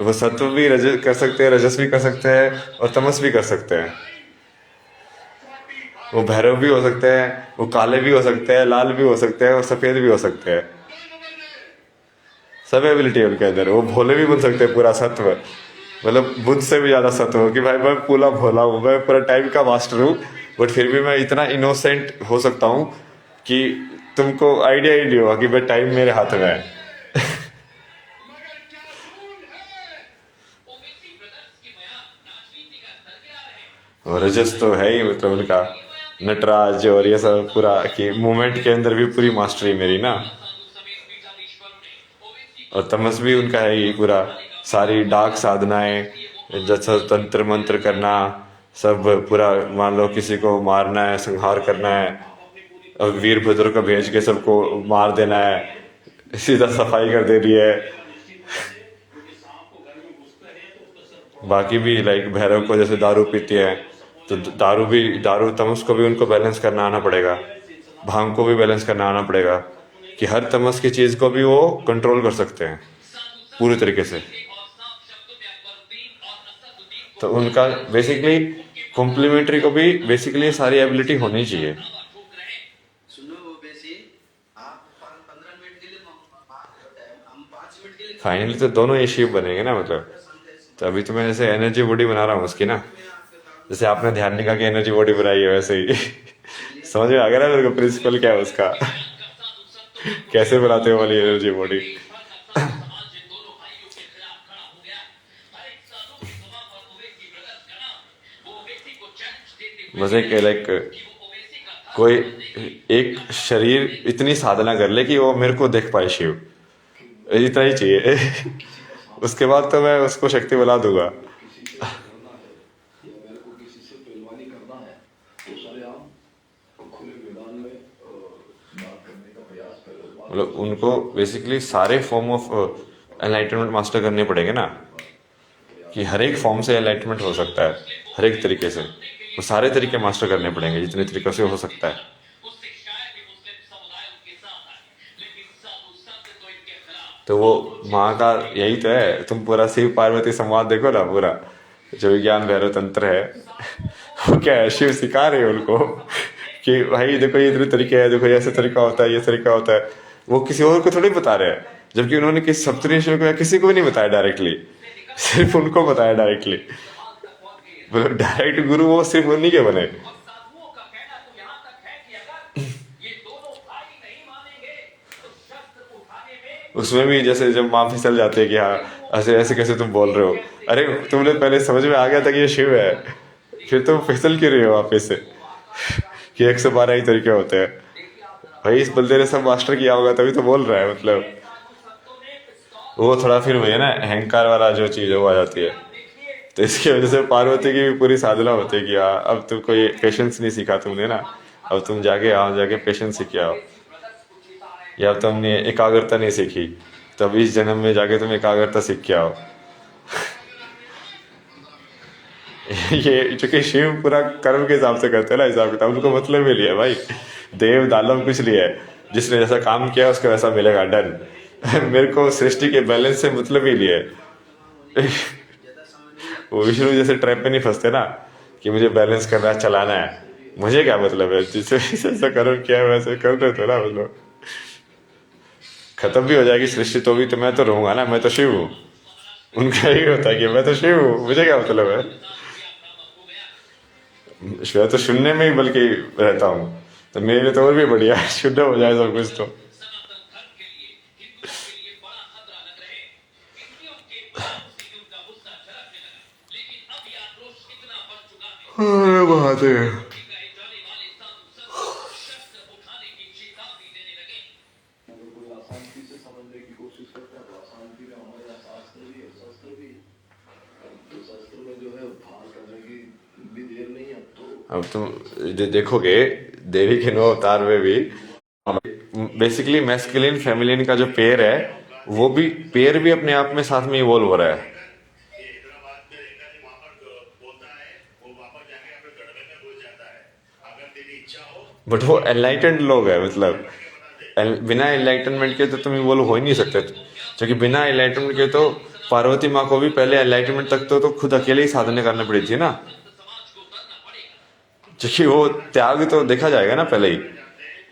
वो सत्व भी कर सकते हैं, रजस भी कर सकते हैं और तमस भी कर सकते हैं। वो भैरव भी हो सकते हैं, वो काले भी हो सकते हैं, लाल भी हो सकते हैं और सफेद भी हो सकते हैं। सब एबिलिटी है उनके अंदर। वो भोले भी बन सकते हैं, पूरा सत्व, मतलब बुद्ध से भी ज्यादा सत्व हो कि भाई मैं पूरा भोला हूँ, मैं पूरा टाइम का मास्टर हूँ, बट फिर भी मैं इतना इनोसेंट हो सकता हूँ कि तुमको आइडिया ही नहीं होगा कि भाई टाइम मेरे हाथ में है। और रजस तो है ही, मतलब उनका नटराज और ये सब पूरा कि मूवमेंट के अंदर भी पूरी मास्टरी मेरी ना। और तमस भी उनका है ही पूरा, सारी डार्क साधनाएं, जैसा तंत्र मंत्र करना, सब पूरा, मान लो किसी को मारना है, संहार करना है, और वीरभद्र को भेज के सबको मार देना है, सीधा सफाई कर दे रही है। बाकी भी लाइक भैरव को जैसे दारू पीती है, तो दारू तमस को भी उनको बैलेंस करना आना पड़ेगा, भांग को भी बैलेंस करना आना पड़ेगा, कि हर तमस की चीज को भी वो कंट्रोल कर सकते हैं पूरी तरीके से। तो उनका बेसिकली कॉम्प्लीमेंट्री को भी बेसिकली सारी एबिलिटी होनी चाहिए। फाइनली तो दोनों ये शिव बनेंगे ना, मतलब। तो अभी तो मैं जैसे एनर्जी बॉडी बना रहा हूँ उसकी ना, जैसे आपने ध्यान निका की एनर्जी बॉडी बनाई है वैसे ही समझ में आ गया ना मेरे को प्रिंसिपल क्या है उसका कैसे बनाते हो वाली एनर्जी बॉडी। बस एक लाइक कोई एक शरीर इतनी साधना कर ले कि वो मेरे को देख पाए शिव, इतना ही चाहिए उसके बाद तो मैं उसको शक्ति बना दूंगा। मतलब उनको बेसिकली सारे फॉर्म ऑफ एनलाइटनमेंट मास्टर करने पड़ेंगे ना, कि हर एक फॉर्म से एनलाइटनमेंट हो सकता है, हर एक तरीके से वो सारे तरीके मास्टर करने पड़ेंगे जितने तरीकों से हो सकता है। तो वो माँ का यही तो है, तुम पूरा शिव पार्वती संवाद देखो ना, पूरा जो विज्ञान भैरव तंत्र है वो क्या है, शिव सिखा रहे हैं उनको कि भाई देखो ये इतने तरीके हैं, देखो ऐसे तरीका होता है, ये तरीका होता है। वो किसी और को थोड़ी बता रहे हैं, जबकि उन्होंने किसी सप्तऋषियों को या किसी को भी नहीं बताया डायरेक्टली, सिर्फ उनको बताया डायरेक्टली। मतलब डायरेक्ट गुरु वो सिर्फ उन्हीं के बने। उसमें भी जैसे जब माँ फिसल जाते हैं कि हाँ ऐसे ऐसे कैसे तुम बोल रहे हो, अरे तुमने पहले समझ में आ गया था कि ये शिव है, फिर तुम फिसल क्यों रहे हो वापस से कि 112 ही तरीके होते हैं। भाई इस बंदे ने सब मास्टर किया होगा तभी तो बोल रहा है, मतलब वो थोड़ा फिर वही है ना, अहंकार वाला जो चीज है वो आ जाती है। तो इसकी वजह से पार्वती की भी पूरी साधना होती है कि हाँ अब तुमको ये पेशेंस नहीं सीखा तुमने ना, अब तुम जाके यहाँ जाके पेशेंस सीख के आओ, या तुमने एकाग्रता नहीं सीखी, तब इस जन्म में जाके तुम एकाग्रता सीख के आओ। ये चूंकि शिव पूरा कर्म के हिसाब से करते हैं ना, हिसाब किताब, उनको मतलब ही लिया है भाई, देव दानव कुछ लिया है, जिसने जैसा काम किया उसको वैसा मिलेगा, डन। मेरे को सृष्टि के बैलेंस से मतलब ही लिया है। वो विष्णु जैसे ट्रैप पे नहीं फंसते ना कि मुझे बैलेंस करना है, चलाना है, मुझे क्या मतलब है, जिससे जैसा कर्म किया है वैसे कर रहे थे ना मतलब। खत्म भी हो जाएगी सृष्टि तो भी तो मैं तो रहूंगा ना, मैं तो शिव हूँ। उनका यही होता है कि मैं तो शिव हूँ, मुझे क्या मतलब है, मैं तो शून्य में ही बल्कि रहता हूँ, तो मेरे लिए तो और भी बढ़िया है, शून्य हो जाए सब कुछ तो। अरे बात है। अगर कोई अशांति से समझने की कोशिश करता है तो अशांति में हमारे यहाँ शास्त्र भी है, शस्त्र भी है। तो शस्त्र में जो है भार करने की भी देर नहीं है। तो अब तुम देखोगे देवी के 9 अवतार में भी बेसिकली मैस्कुलिन फेमिनिन का जो पेयर है, वो भी पेयर भी अपने आप में साथ में इवॉल्व हो रहा है। हैदराबाद में रहकर ही वहां पर बोलता है, वो वापस जाके अपने गढ़वे में घुस जाता है। अगर तेरी इच्छा हो बट वो एनलाइटेंड लोग है, मतलब बिना एनलाइटनमेंट के तो तुम इवॉल्व हो ही नहीं सकते, क्योंकि बिना एनलाइटनमेंट के तो पार्वती माँ को भी पहले एनलाइटनमेंट तक तो खुद अकेले ही साधना करनी पड़ी थी ना, क्योंकि वो त्याग तो देखा जाएगा ना पहले ही।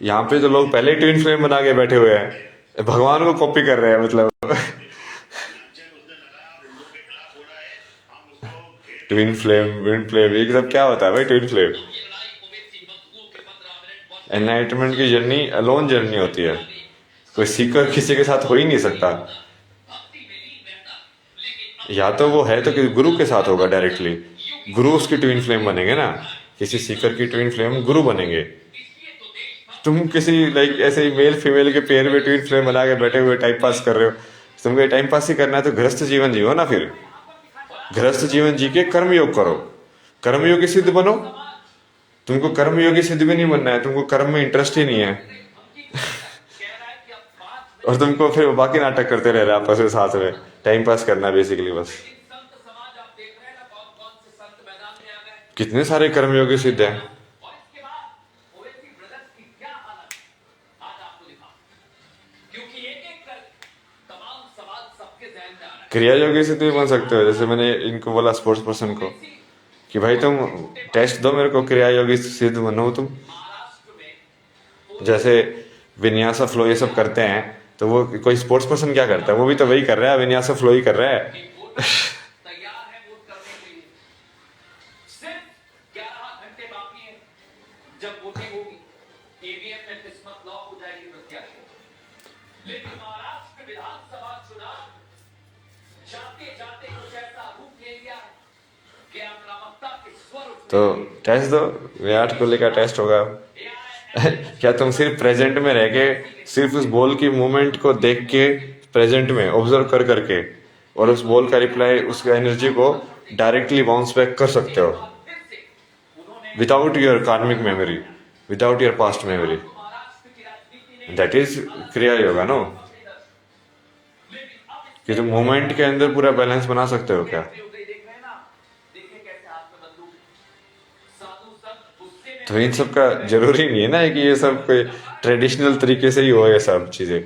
यहाँ पे तो लोग पहले ही ट्विन फ्लेम बना के बैठे हुए हैं, भगवान को कॉपी कर रहे हैं मतलब। ट्विन फ्लेम विन फ्लेम ये सब क्या होता है भाई, ट्विन फ्लेम एनलाइटमेंट की जर्नी अलोन जर्नी होती है, कोई सीकर किसी के साथ हो ही नहीं सकता। या तो वो है तो कि गुरु के साथ होगा डायरेक्टली, गुरु उसकी ट्विन फ्लेम बनेंगे ना, किसी सीकर की ट्विन फ्लेम गुरु बनेंगे। तुम किसी लाइक ऐसे ही मेल फीमेल के पेयर में ट्विन फ्लेम बना के बैठे हुए टाइम पास कर रहे हो, तुमको टाइम पास ही करना है तो गृहस्थ जीवन जियो ना, फिर गृहस्थ जीवन जी के कर्मयोग करो, कर्मयोगी सिद्ध बनो। तुमको कर्मयोगी सिद्ध भी नहीं बनना है, तुमको कर्म में इंटरेस्ट ही नहीं है। और तुमको फिर बाकी नाटक करते रह रहे आपस में साथ में, टाइम पास करना है बेसिकली बस। कितने सारे कर्मयोगी सिद्ध हैं। क्रिया योगी सिद्ध भी बन सकते हो, जैसे मैंने इनको बोला स्पोर्ट्स पर्सन को कि भाई तुम टेस्ट दो मेरे को, क्रिया योगी सिद्ध बनो तुम। जैसे विन्यासा फ्लो ये सब करते हैं, तो वो कोई स्पोर्ट्स पर्सन क्या करता है, वो भी तो वही कर रहा है, विन्यासा फ्लो ही कर रहा है। तो टेस्ट दो, विराट कोहली का टेस्ट होगा। क्या तुम सिर्फ प्रेजेंट में रह के सिर्फ उस बॉल की मूवमेंट को देख के प्रेजेंट में ऑब्जर्व कर करके और उस बॉल का रिप्लाई उसकी एनर्जी को डायरेक्टली बाउंस बैक कर सकते हो विदाउट योर कार्मिक memory, without your past memory? That is क्रिया योगा नो, कि तुम मोमेंट के अंदर पूरा बैलेंस बना सकते हो क्या? तो इन सब का जरूरी नहीं है ना कि ये सब कोई ट्रेडिशनल तरीके से ही हो, ये सब चीजें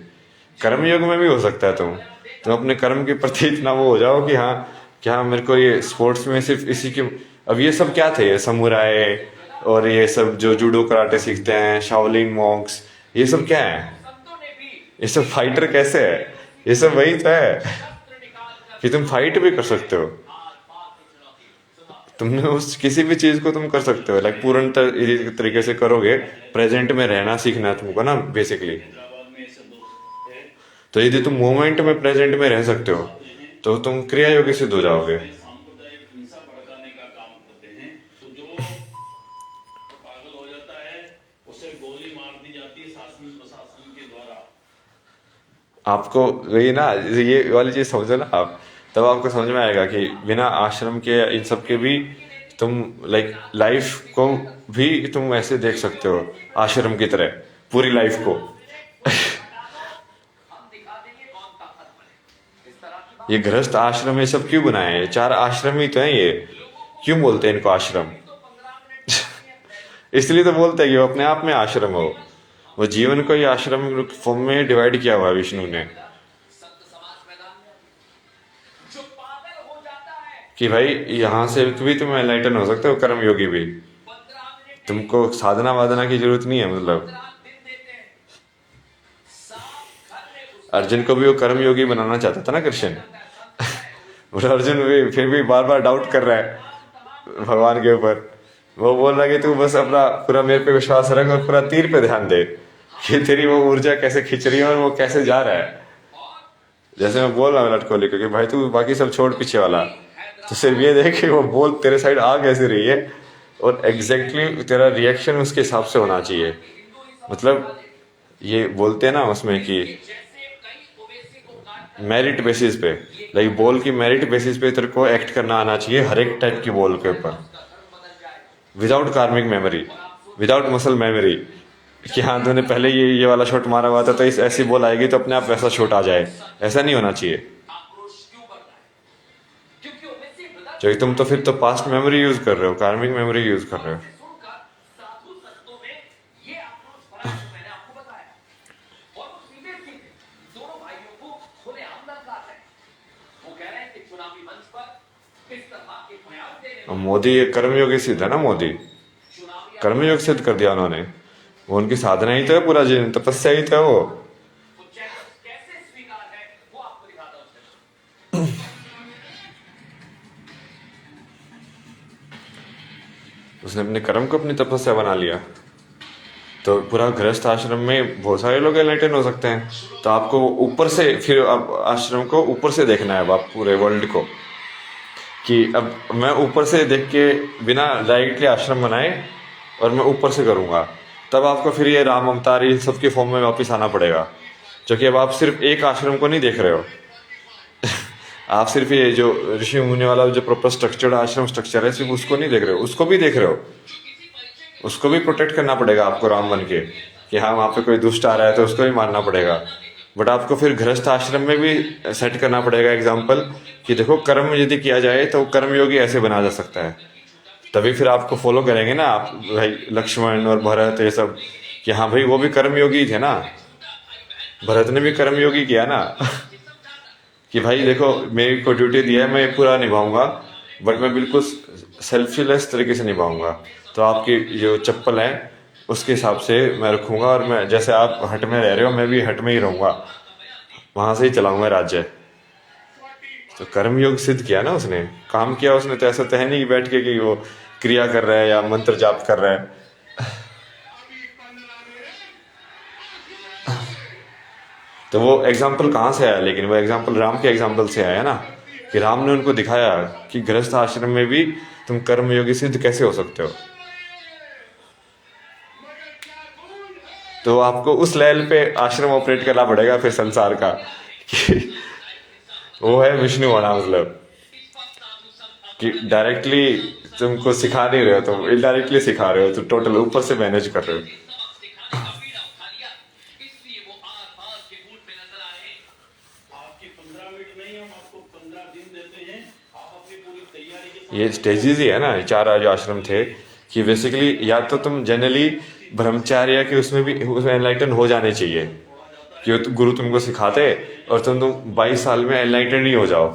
कर्मयोग में भी हो सकता है। तुम अपने कर्म के प्रति इतना वो हो जाओ कि हाँ क्या मेरे को ये स्पोर्ट्स में सिर्फ इसी के, अब ये सब क्या थे, ये समुराय और ये सब जो जूडो कराटे सीखते हैं, शाओलिन मॉन्क्स, ये सब क्या है, ये सब फाइटर कैसे है? ये सब वही तो है कि तुम फाइट भी कर सकते हो, तुमने उस किसी भी चीज को तुम कर सकते हो, लाइक पूर्ण तरीके से करोगे, प्रेजेंट में रहना सीखना है तुमको ना बेसिकली। हैदराबाद में ऐसे दोस्त है, तो यदि तुम मोमेंट में प्रेजेंट में रह सकते हो तो तुम क्रिया योगी सिद्ध हो जाओगे। सांप्रदायिक हिंसा भड़काने का काम करते हैं। तो जो पागल हो जाता है उसे गोली मार दी जाती है शासन प्रशासन के द्वारा। आपको वही ना, ये वाली चीज समझो ना आप, तब आपको समझ में आएगा कि बिना आश्रम के इन सब के भी तुम लाइक लाइफ को भी तुम ऐसे देख सकते हो आश्रम की तरह, पूरी लाइफ को। ये गृहस्थ आश्रम ये सब क्यों बनाए हैं? 4 आश्रम ही तो हैं ये, क्यों बोलते हैं इनको आश्रम? इसलिए तो बोलते हैं कि वो अपने आप में आश्रम हो। वो जीवन को ही आश्रम फॉर्म में डिवाइड किया हुआ है विष्णु ने, कि भाई यहाँ से भी तुम एनलाइटन हो सकते हो, कर्म योगी भी। तुमको साधना वादना की जरूरत नहीं है। मतलब अर्जुन को भी वो कर्म योगी बनाना चाहता था ना कृष्ण। और अर्जुन भी फिर भी बार बार डाउट कर रहा है भगवान के ऊपर। वो बोल रहा है कि तू बस अपना पूरा मेरे पे विश्वास रख और पूरा तीर पे ध्यान दे कि तेरी वो ऊर्जा कैसे खींच रही है और वो कैसे जा रहा है। जैसे मैं बोल रहा हूँ विराट कोहली को कि भाई तू बाकी सब छोड़ पीछे वाला, तो सिर्फ ये देख कि वो बॉल तेरे साइड आ कैसे रही है और एग्जैक्टली तेरा रिएक्शन उसके हिसाब से होना चाहिए। मतलब ये बोलते हैं ना उसमें कि मेरिट बेसिस पे, लाइक बॉल की मेरिट बेसिस पे तेरे को एक्ट करना आना चाहिए हर एक टाइप की बॉल के ऊपर, विदाउट कार्मिक मेमोरी, विदाउट मसल मेमोरी, कि हाँ तूने पहले ये वाला शॉट मारा हुआ था तो इस ऐसी बॉल आएगी तो अपने आप वैसा शॉट आ जाए। ऐसा नहीं होना चाहिए, क्योंकि तुम तो फिर तो पास्ट मेमोरी यूज कर रहे हो, कार्मिक मेमोरी यूज कर रहे हो। मोदी कर्मयोगी सिद्ध है ना, मोदी कर्मयोग सिद्ध कर दिया उन्होंने। वो उनकी साधना ही तो है, पूरा जीवन तपस्या ही तो है वो। उसने अपने कर्म को अपनी तपस्या बना लिया। तो पूरा गृहस्थ आश्रम में बहुत सारे लोग एनलाइटन हो सकते हैं। तो आपको ऊपर से फिर अब आश्रम को ऊपर से देखना है, अब आप पूरे वर्ल्ड को, कि अब मैं ऊपर से देख के बिना डायरेक्टली आश्रम बनाए और मैं ऊपर से करूँगा, तब आपको फिर ये राम अवतार ये सबके फॉर्म में वापस आना पड़ेगा। क्योंकि अब आप सिर्फ एक आश्रम को नहीं देख रहे हो। आप सिर्फ ये जो ऋषि मुनि वाला जो प्रॉपर स्ट्रक्चर्ड आश्रम स्ट्रक्चर है सिर्फ उसको नहीं देख रहे हो, उसको भी देख रहे हो। उसको भी प्रोटेक्ट करना पड़ेगा आपको राम बन के, कि हाँ वहाँ पे कोई दुष्ट आ रहा है तो उसको भी मारना पड़ेगा। बट आपको फिर गृहस्थ आश्रम में भी सेट करना पड़ेगा एग्जाम्पल, कि देखो कर्म यदि किया जाए तो कर्मयोगी ऐसे बना जा सकता है। तभी फिर आपको फॉलो करेंगे ना आप, भाई लक्ष्मण और भरत ये सब, कि हाँ भाई वो भी कर्मयोगी थे ना, भरत ने भी कर्मयोगी किया ना। कि भाई देखो मेरे को ड्यूटी दिया है, मैं पूरा निभाऊंगा, बट मैं बिल्कुल सेल्फलेस तरीके से निभाऊंगा। तो आपकी जो चप्पल है उसके हिसाब से मैं रखूंगा, और मैं जैसे आप हट में रह रहे हो मैं भी हट में ही रहूंगा, वहां से ही चलाऊंगा राज्य। तो कर्मयोग सिद्ध किया ना उसने, काम किया उसने। तो ऐसा तो है नहीं कि बैठ के कि वो क्रिया कर रहा है या मंत्र जाप कर रहा है। तो वो एग्जाम्पल कहाँ से आया? लेकिन वो एग्जाम्पल राम के एग्जाम्पल से आया ना, कि राम ने उनको दिखाया कि गृहस्थ आश्रम में भी तुम कर्मयोगी सिद्ध कैसे हो सकते हो। तो आपको उस लेवल पे आश्रम ऑपरेट करना पड़ेगा फिर संसार का, कि वो है विष्णु होना। मतलब कि डायरेक्टली तुमको सिखा नहीं रहे हो, तुम इनडायरेक्टली सिखा रहे हो, तो टोटल ऊपर से मैनेज कर रहे हो। ये स्टेजेस ही है ना, 4 जो आश्रम थे, कि बेसिकली या तो तुम जनरली ब्रह्मचार्य के उसमें भी उसमें एनलाइटन हो जाने चाहिए, कि गुरु तुमको सिखाते और तुम 22 साल में एनलाइटन नहीं हो जाओ।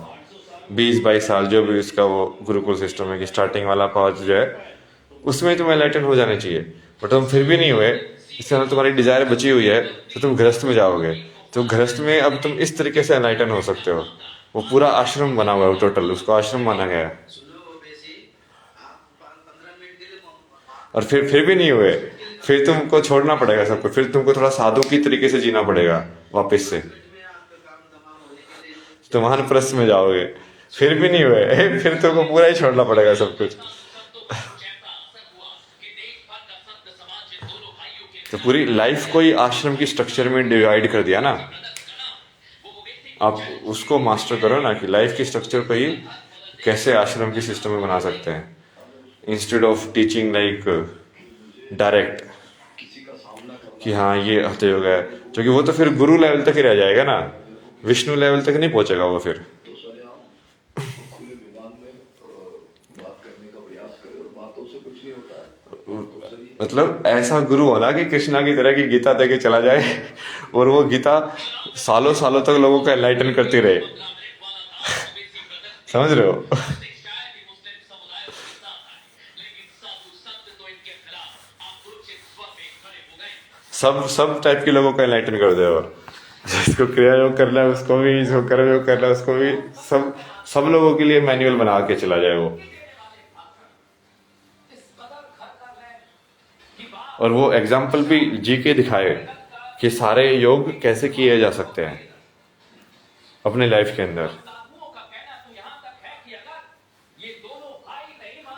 20-22 साल जो भी उसका वो गुरुकुल सिस्टम है, कि स्टार्टिंग वाला पार्ट जो है उसमें तुम एनलाइटन हो जाने चाहिए। बट तुम फिर भी नहीं हुए, इस तरह तुम्हारी डिजायर बची हुई है, तो तुम गृहस्थ में जाओगे। तो गृहस्थ में अब तुम इस तरीके से एनलाइटन हो सकते हो। वो पूरा आश्रम बना हुआ है, टोटल उसको आश्रम माना गया है। और फिर भी नहीं हुए, फिर तुमको छोड़ना पड़ेगा सबको, फिर तुमको थोड़ा साधु की तरीके से जीना पड़ेगा वापस से, तुम वानप्रस्थ में जाओगे। फिर भी नहीं हुए, फिर तुमको पूरा ही छोड़ना पड़ेगा सब कुछ। तो पूरी लाइफ को ही आश्रम की स्ट्रक्चर में डिवाइड कर दिया ना। आप उसको मास्टर करो ना, कि लाइफ की स्ट्रक्चर को ही कैसे आश्रम के सिस्टम में बना सकते हैं। Instead of teaching like direct किसी का सामना करना कि हाँ ये हठ योग है, क्योंकि वो तो फिर गुरु लेवल तक ही रह जाएगा ना, विष्णु लेवल तक नहीं पहुंचेगा वो फिर। तो सरेआम खुले मैदान में बात करने का प्रयास करे, और बातों से कुछ नहीं होता है। तो सही है। मतलब ऐसा गुरु होना कि कृष्णा की तरह की गीता दे के चला जाए और वो गीता सालों सालों तक लोगों का एनलाइटन करती रहे। समझ रहे हो? सब सब टाइप के लोगों का एनलाइटन कर दे, और जिसको क्रिया योग करना है उसको भी, जिसको कर्म योग करना है उसको भी, सब सब लोगों के लिए मैनुअल बना के चला जाए वो। और वो एग्जाम्पल भी जी के दिखाए कि सारे योग कैसे किए जा सकते हैं अपने लाइफ के अंदर,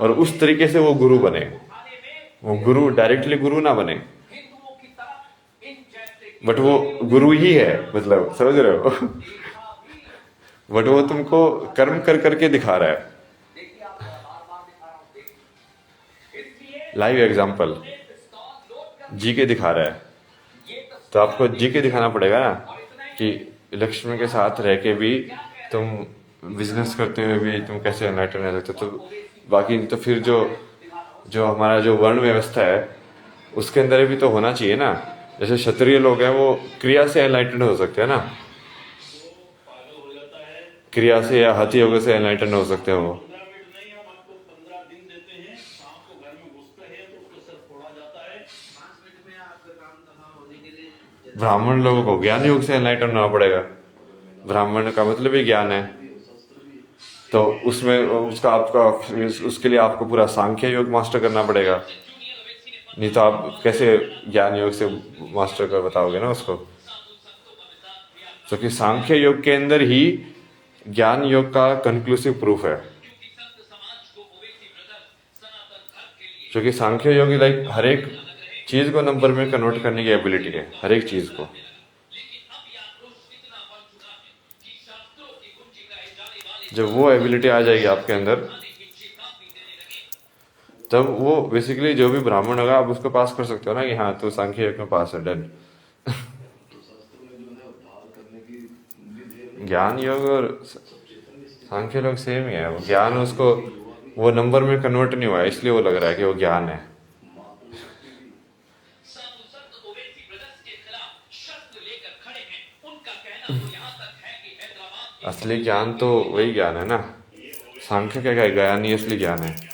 और उस तरीके से वो गुरु बने। वो गुरु डायरेक्टली गुरु ना बने, बट वो गुरु ही है, मतलब समझ रहे हो? बट वो तुमको कर्म कर करके दिखा रहा है, लाइव एग्जाम्पल जी के दिखा रहा है। तो आपको जी के दिखाना पड़ेगा ना कि लक्ष्मी के साथ रह के भी तुम बिजनेस करते हुए भी तुम कैसे एनलाइटन रह सकते हो। तो बाकी तो फिर जो जो हमारा जो वर्ण व्यवस्था है उसके अंदर भी तो होना चाहिए ना। जैसे क्षत्रिय लोग हैं वो क्रिया से एनलाइटन हो सकते हैं ना, क्रिया से या हति योग से एनलाइटन हो सकते हैं वो। 15 मिनट नहीं, हम आपको 15 दिन देते हैं। शाम को घर में घुसते हैं तो उसका सर फोड़ा जाता है। 5 मिनट में आपका काम खत्म होने के लिए ब्राह्मण लोगों को ज्ञान योग से एनलाइटन होना पड़ेगा। ब्राह्मण का मतलब ही ज्ञान है, तो उसमें उसका आपका उसके लिए आपको पूरा सांख्य योग मास्टर करना पड़ेगा, नहीं तो आप कैसे ज्ञान योग से मास्टर कर बताओगे ना उसको। क्योंकि सांख्य योग के अंदर ही ज्ञान योग का कंक्लूसिव प्रूफ है। क्योंकि सांख्य योग लाइक हर एक चीज को नंबर में कन्वर्ट करने की एबिलिटी है, हर एक चीज को। जब वो एबिलिटी आ जाएगी आपके अंदर, तब वो बेसिकली जो भी ब्राह्मण होगा आप उसको पास कर सकते हो ना कि हाँ तो सांख्य योग में पास है, डन। तो शास्त्र में जो है उद्धार करने की भी देर नहीं। ज्ञान योग और सांख्य योग सेम ही है। वो ज्ञान उसको वो नंबर में कन्वर्ट नहीं हुआ है, इसलिए वो लग रहा है कि वो ज्ञान है। असली ज्ञान तो वही ज्ञान है ना, सांख्य क्या है, ज्ञान ही असली ज्ञान है।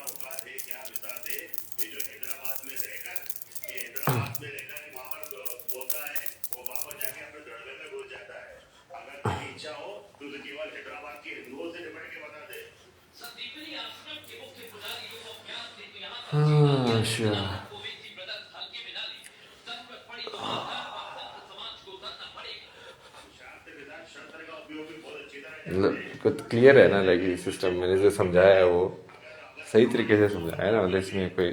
अच्छा, क्लियर है ना, लाइक सिस्टम मैंने जो समझाया है वो सही तरीके से समझाया है ना, मतलब इसमें कोई,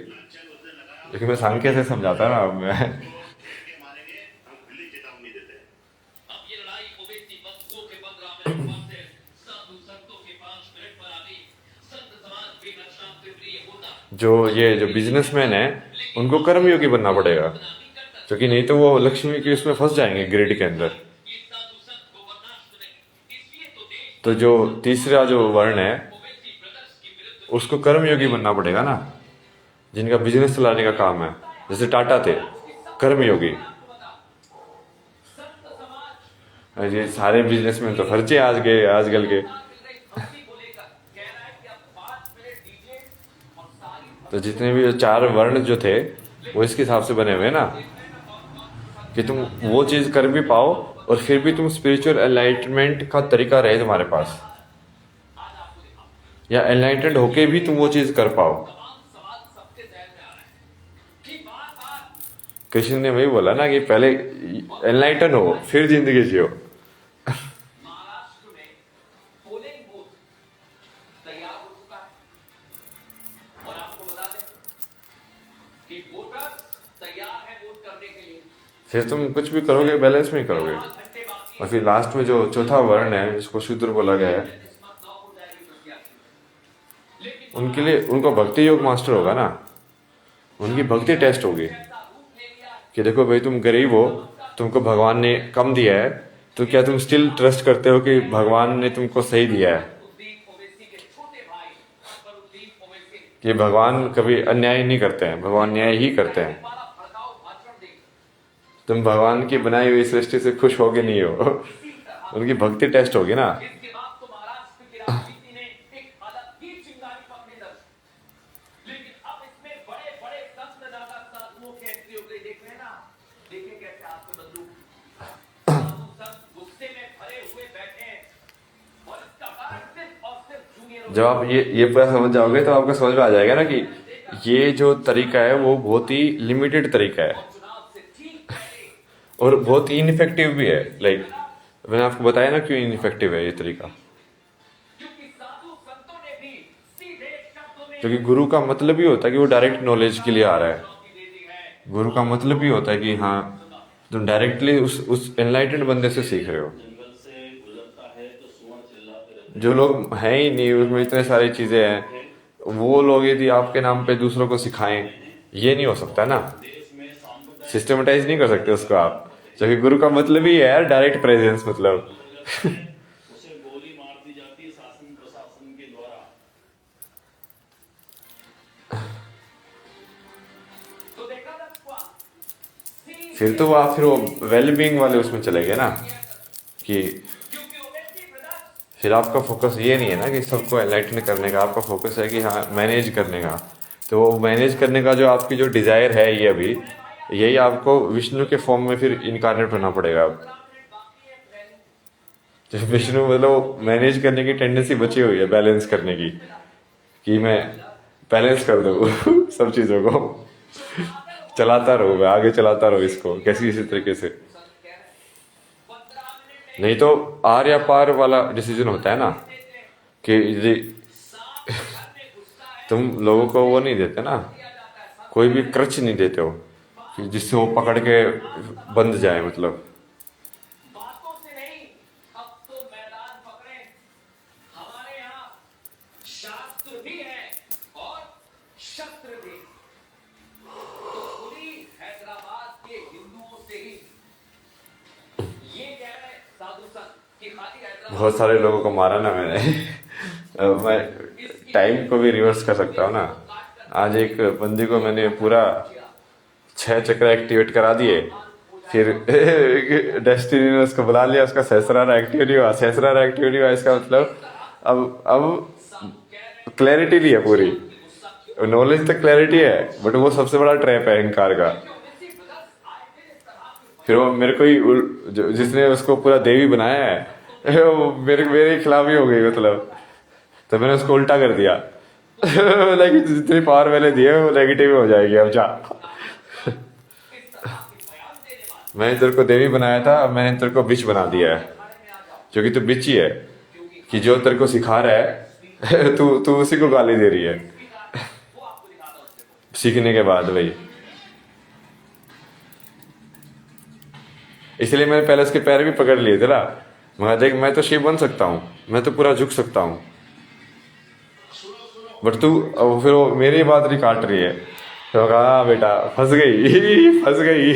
लेकिन मैं सांख्य से समझाता ना मैं। जो ये जो बिजनेसमैन है उनको कर्मयोगी बनना पड़ेगा, क्योंकि नहीं तो वो लक्ष्मी के उसमें फंस जाएंगे ग्रिड के अंदर। तो जो तीसरा जो वर्ण है उसको कर्मयोगी बनना पड़ेगा ना, जिनका बिजनेस चलाने का काम है। जैसे टाटा थे कर्मयोगी, ये सारे बिजनेसमैन तो खर्चे आज के आजकल के। तो जितने भी चार वर्ण जो थे वो इसके हिसाब से बने हुए ना कि तुम वो चीज कर भी पाओ और फिर भी तुम स्पिरिचुअल एनलाइटमेंट का तरीका रहे तुम्हारे पास, या एनलाइटेंड होके भी तुम वो चीज कर पाओ। कृष्ण ने वही बोला ना कि पहले एनलाइटन हो फिर जिंदगी जियो। फिर तुम कुछ भी करोगे बैलेंस में करोगे। और फिर लास्ट में जो चौथा वर्ण है जिसको शूद्र बोला गया है, उनके लिए उनको भक्ति योग मास्टर होगा ना, उनकी भक्ति टेस्ट होगी कि देखो भाई तुम गरीब हो, तुमको भगवान ने कम दिया है, तो क्या तुम स्टिल ट्रस्ट करते हो कि भगवान ने तुमको सही दिया है, कि भगवान कभी अन्याय नहीं करते हैं, भगवान न्याय ही करते हैं। तुम भगवान की बनाई हुई सृष्टि से खुश हो कि नहीं हो, उनकी भक्ति टेस्ट होगी ना। जब आप ये पूरा समझ जाओगे तो आपको समझ में आ जाएगा ना कि ये जो तरीका है वो बहुत ही लिमिटेड तरीका है और बहुत ही इनफेक्टिव भी है। लाइक मैंने आपको बताया ना क्यों इनफेक्टिव है ये तरीका, क्योंकि गुरु का मतलब ही होता है कि वो डायरेक्ट नॉलेज के लिए आ रहा है। गुरु का मतलब ही होता है कि हाँ तुम डायरेक्टली उस एनलाइटेंड बंदे से सीख रहे हो। जो लोग हैं ही नहीं, उसमें इतने सारी चीजें हैं, वो लोग यदि आपके नाम पे दूसरों को सिखाएं, ये नहीं हो सकता ना, सिस्टमेटाइज नहीं कर सकते उसको आप, क्योंकि गुरु का मतलब ही है डायरेक्ट प्रेजेंस, मतलब फिर तो आप फिर वो वेलबींग वाले उसमें चले गए ना, कि फिर आपका फोकस ये नहीं है ना कि सबको एनलाइटन करने का, आपका फोकस है कि हाँ मैनेज करने का। तो वो मैनेज करने का जो आपकी जो डिजायर है ये अभी, यही आपको विष्णु के फॉर्म में फिर इनकारनेट होना पड़ेगा। अब जो विष्णु मतलब मैनेज करने की टेंडेंसी बची हुई है, बैलेंस करने की, कि मैं बैलेंस कर दूँ सब चीज़ों को, चलाता रहो, मैं आगे चलाता रहो इसको किसी तरीके से। नहीं तो आर या पार वाला डिसीजन होता है ना, कि यदि तुम लोगों को वो नहीं देते ना, कोई भी क्रच नहीं देते हो कि जिससे वो पकड़ के बंध जाए, मतलब बहुत सारे लोगों को मारा ना मैंने मैं टाइम को भी रिवर्स कर सकता हूँ ना। आज एक बंदी को मैंने पूरा 6 चक्र एक्टिवेट करा दिए, फिर डेस्टिनी ने उसको बुला लिया, उसका सहस्रार एक्टिव नहीं हुआ, सहस्रार एक्टिव नहीं हुआ, इसका मतलब अब क्लैरिटी नहीं है पूरी, नॉलेज तक क्लैरिटी है, बट वो सबसे बड़ा ट्रैप है अहंकार का। फिर वो मेरे को ही जिसने उसको पूरा देवी बनाया है वो मेरे खिलाफ ही हो गई, मतलब तो मैंने उसको उल्टा कर दिया लाइक जितनी पावर मैंने दी है वो नेगेटिव हो जाएगी। अब जा मैंने तेरे को देवी बनाया था, अब मैंने तेरे को बिच बना दिया है, क्योंकि तू बिच ही है, कि जो तेरे को सिखा रहा है तू उसी को गाली दे रही है सीखने के बाद भाई। इसलिए मैंने पहले उसके पैर भी पकड़ लिए थे ना, मगर देख मैं तो शिव बन सकता हूँ, मैं तो पूरा झुक सकता हूँ, बट तू फिर वो मेरी बात नहीं काट रही है। तो कहा बेटा फंस गई फंस गई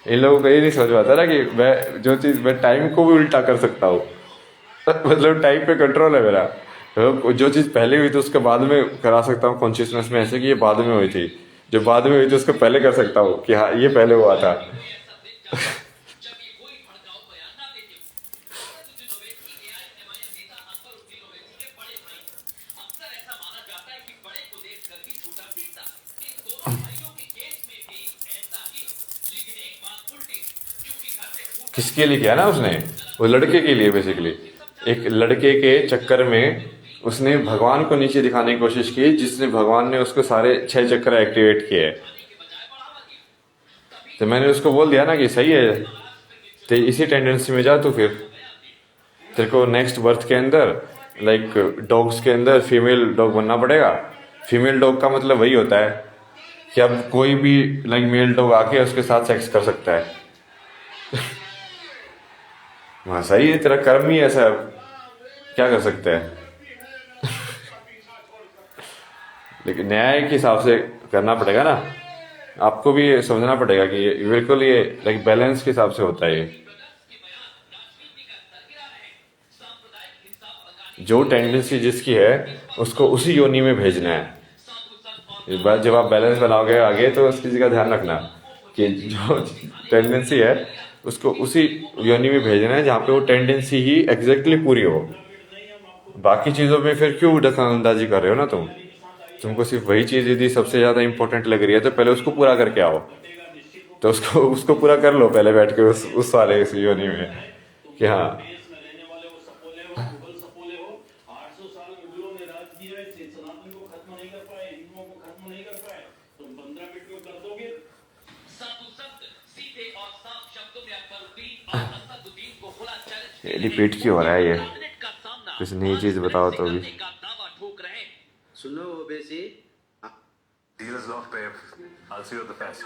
इन लोगों को ये नहीं समझ पाता ना कि मैं जो चीज मैं टाइम को भी उल्टा कर सकता हूँ मतलब टाइम पे कंट्रोल है मेरा, तो जो चीज पहले हुई थी उसके बाद में करा सकता हूँ कॉन्शियसनेस में, ऐसे कि ये बाद में हुई थी, जो बाद में हुई थी उसको पहले कर सकता हूँ कि हाँ ये पहले हुआ था किसके लिए किया ना उसने, वो लड़के के लिए बेसिकली, एक लड़के के चक्कर में उसने भगवान को नीचे दिखाने की कोशिश की, जिसने भगवान ने उसको सारे 6 चक्र एक्टिवेट किए। तो मैंने उसको बोल दिया ना कि सही है, तो इसी टेंडेंसी में जा, तो फिर तेरे को नेक्स्ट बर्थ के अंदर लाइक डॉग्स के अंदर फीमेल डॉग बनना पड़ेगा। फीमेल डॉग का मतलब वही होता है कि अब कोई भी लाइक मेल डॉग आके उसके साथ सेक्स कर सकता है हाँ सही है, तेरा कर्म ही ऐसा है, क्या कर सकते हैं। लेकिन न्याय के हिसाब से करना पड़ेगा ना, आपको भी ये समझना पड़ेगा कि ये बिल्कुल ये लाइक बैलेंस के हिसाब से होता है ये। जो टेंडेंसी जिसकी है उसको उसी योनि में भेजना है। इस बार जब आप बैलेंस बनाओगे आगे तो उस चीज़ का ध्यान रखना कि जो टेंडेंसी है उसको उसी योनि में भेजना है जहाँ पे वो टेंडेंसी ही एग्जैक्टली पूरी हो। बाकी चीज़ों में फिर क्यों दखलंदाजी कर रहे हो ना तुम। तुमको सिर्फ वही चीज़ यदि सबसे ज़्यादा इंपॉर्टेंट लग रही है तो पहले उसको पूरा करके आओ। तो उसको उसको पूरा कर लो पहले बैठ के उस वाले इस योनि में कि हाँ। ये रिपीट क्यों हो रहा है ये, कुछ नई चीज़ बताओ तो भी। सुनो Owaisi, Deal is locked, babe. I'll see you at the fest.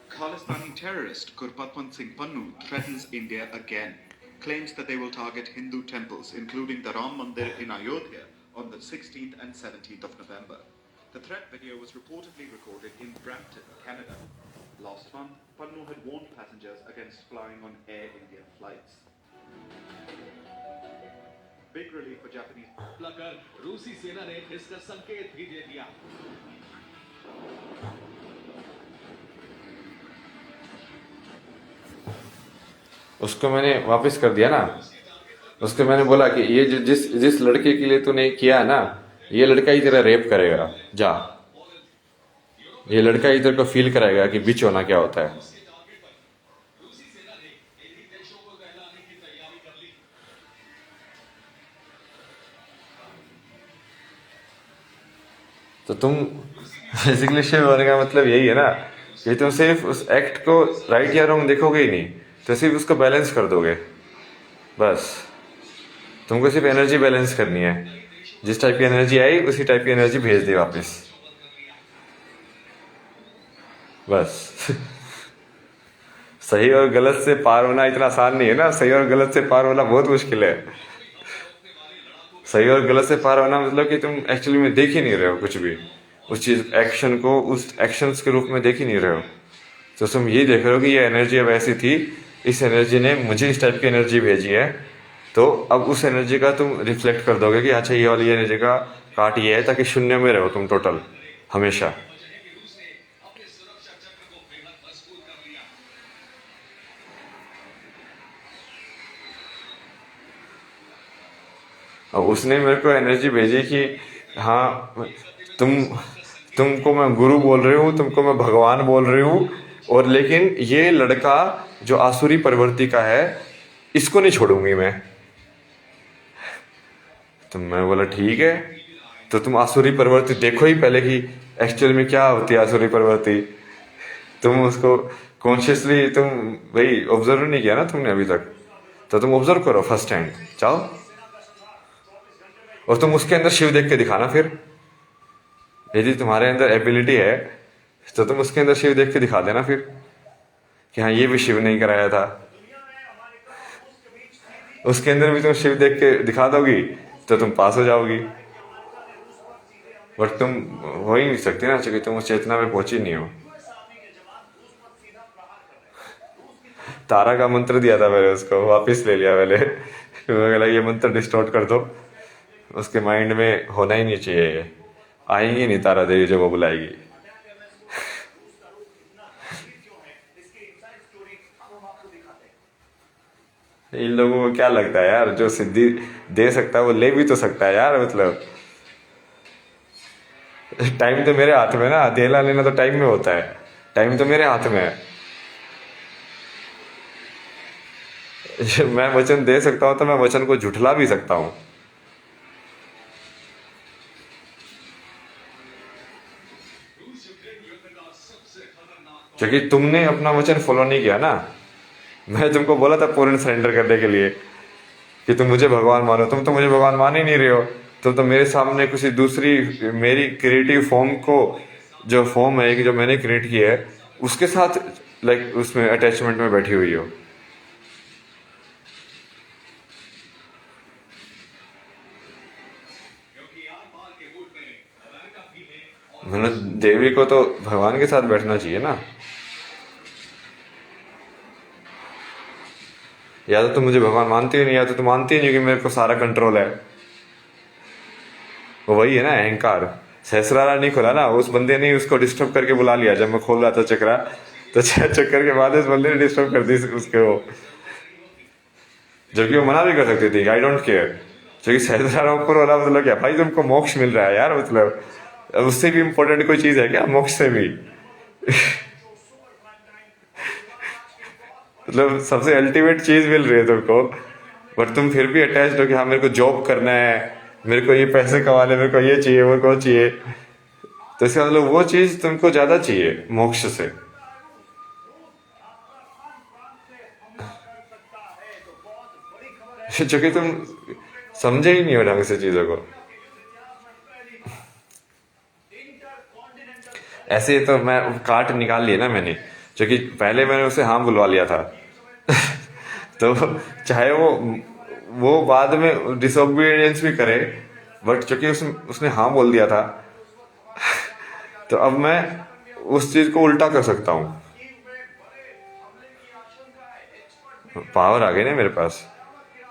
Khalistani terrorist Gurpatwant Singh Pannu threatens India again, claims that they will target Hindu temples, including the Ram Mandir in Ayodhya, on the 16th and 17th of November. The threat video was reportedly recorded in Brampton, Canada. Last month, Pannu had warned passengers against flying on Air India flights. Big relief for Japanese. कर रूसी सेना ने इसका संकेत भी दे दिया। उसको मैंने वापस कर दिया ना, उसको मैंने बोला कि ये जिस जिस लड़के के लिए तूने किया है ना, ये लड़का ही तेरा रेप करेगा, जा। ये लड़का ही तेरे को फील कराएगा कि बिच होना क्या होता है। तो तुम बेसिकली शिव होने का मतलब यही है ना कि तुम सिर्फ उस एक्ट को राइट या रॉन्ग देखोगे ही नहीं, तो सिर्फ उसको बैलेंस कर दोगे बस। तुमको सिर्फ एनर्जी बैलेंस करनी है, जिस टाइप की एनर्जी आई उसी टाइप की एनर्जी भेज दी वापस, बस। सही और गलत से पार होना इतना आसान नहीं है ना, सही और गलत से पार होना बहुत मुश्किल है। सही और गलत से पार होना मतलब कि तुम एक्चुअली में देख ही नहीं रहे हो कुछ भी, उस चीज एक्शन को उस एक्शंस के रूप में देख ही नहीं रहे हो। तो तुम ये देख रहे हो कि ये एनर्जी अब ऐसी थी, इस एनर्जी ने मुझे इस टाइप की एनर्जी भेजी है, तो अब उस एनर्जी का तुम रिफ्लेक्ट कर दोगे कि अच्छा ये वाली एनर्जी का काट ये है, ताकि शून्य में रहो तुम टोटल हमेशा। और उसने मेरे को एनर्जी भेजी कि हाँ तुमको मैं गुरु बोल रही हूँ, तुमको मैं भगवान बोल रही हूँ, और लेकिन ये लड़का जो आसुरी प्रवृत्ति का है इसको नहीं छोड़ूंगी मैं। तो मैं बोला ठीक है, तो तुम आसुरी प्रवृत्ति देखो ही पहले कि एक्चुअल में क्या होती है आसुरी प्रवृत्ति। तुम उसको कॉन्शियसली तुम भाई ऑब्जर्व नहीं किया ना तुमने अभी तक, तो तुम ऑब्जर्व करो फर्स्ट हैंड चाहो, और तुम उसके अंदर शिव देख के दिखाना। फिर यदि तुम्हारे अंदर एबिलिटी है तो तुम उसके अंदर शिव देख के दिखा देना फिर कि हाँ ये भी शिव नहीं कराया था। उसके अंदर भी तुम शिव देख के दिखा दोगी तो तुम पास हो जाओगी। बट तुम हो ही नहीं सकती ना, क्योंकि तुम उस चेतना में पहुंची नहीं हो। तारा का मंत्र दिया था मैंने उसको, वापिस ले लिया मैंने। बोला ये मंत्र डिस्टॉर्ट कर दो, उसके माइंड में होना ही नहीं चाहिए, ये आएंगी नहीं तारा देवी जब वो बुलाएगी। इन लोगों को क्या लगता है यार, जो सिद्धि दे सकता है वो ले भी तो सकता है यार। मतलब टाइम तो मेरे हाथ में ना, देना लेना तो टाइम में होता है, टाइम तो मेरे हाथ में है। मैं वचन दे सकता हूँ तो मैं वचन को झुठला भी सकता हूँ। क्योंकि तुमने अपना वचन फॉलो नहीं किया ना। मैं तुमको बोला था पूर्ण सरेंडर करने के लिए कि तुम मुझे भगवान मानो, तुम तो मुझे भगवान मान ही नहीं रहे हो। तुम तो मेरे सामने किसी दूसरी मेरी क्रिएटिव फॉर्म को, जो फॉर्म है कि जो मैंने क्रिएट की है उसके साथ लाइक उसमें अटैचमेंट में बैठी हुई हो। मतलब देवी को तो भगवान के साथ बैठना चाहिए ना। या तो तुम मुझे भगवान मानते ही नहीं, या तो तुम मानती ही नहीं कि मेरे को सारा कंट्रोल है। वो वही है ना अहंकार। सहस्रारा नहीं खोला ना, उस बंदे ने उसको डिस्टर्ब करके बुला लिया। जब मैं खोल रहा था चक्रा तो चक्कर के बाद उस बंदे ने डिस्टर्ब कर दी उसके वो, जबकि वो मना भी कर सकती थी, आई डोंट केयर। क्योंकि सहस्रारा ऊपर वाला मतलब क्या भाई, तुमको मोक्ष मिल रहा है यार, मतलब उससे भी इम्पोर्टेंट कोई चीज है क्या मोक्ष से भी? मतलब सबसे अल्टीमेट चीज मिल रही है तुमको, बट तुम फिर भी अटैच्ड हो कि हाँ मेरे को जॉब करना है, मेरे को ये पैसे कमाने, मेरे को ये चाहिए वो को चाहिए। तो इसका मतलब वो चीज तुमको ज्यादा चाहिए मोक्ष से। जो कि तुम समझे ही नहीं हो ढंग से चीजों को। ऐसे तो मैं काट निकाल लिया ना मैंने, क्योंकि पहले मैंने उसे हाँ बुलवा लिया था। तो चाहे वो बाद में डिसोबीडियंस भी करे, बट चूंकि उसने हाँ बोल दिया था तो अब मैं उस चीज को उल्टा कर सकता हूँ। पावर आ गई ना मेरे पास।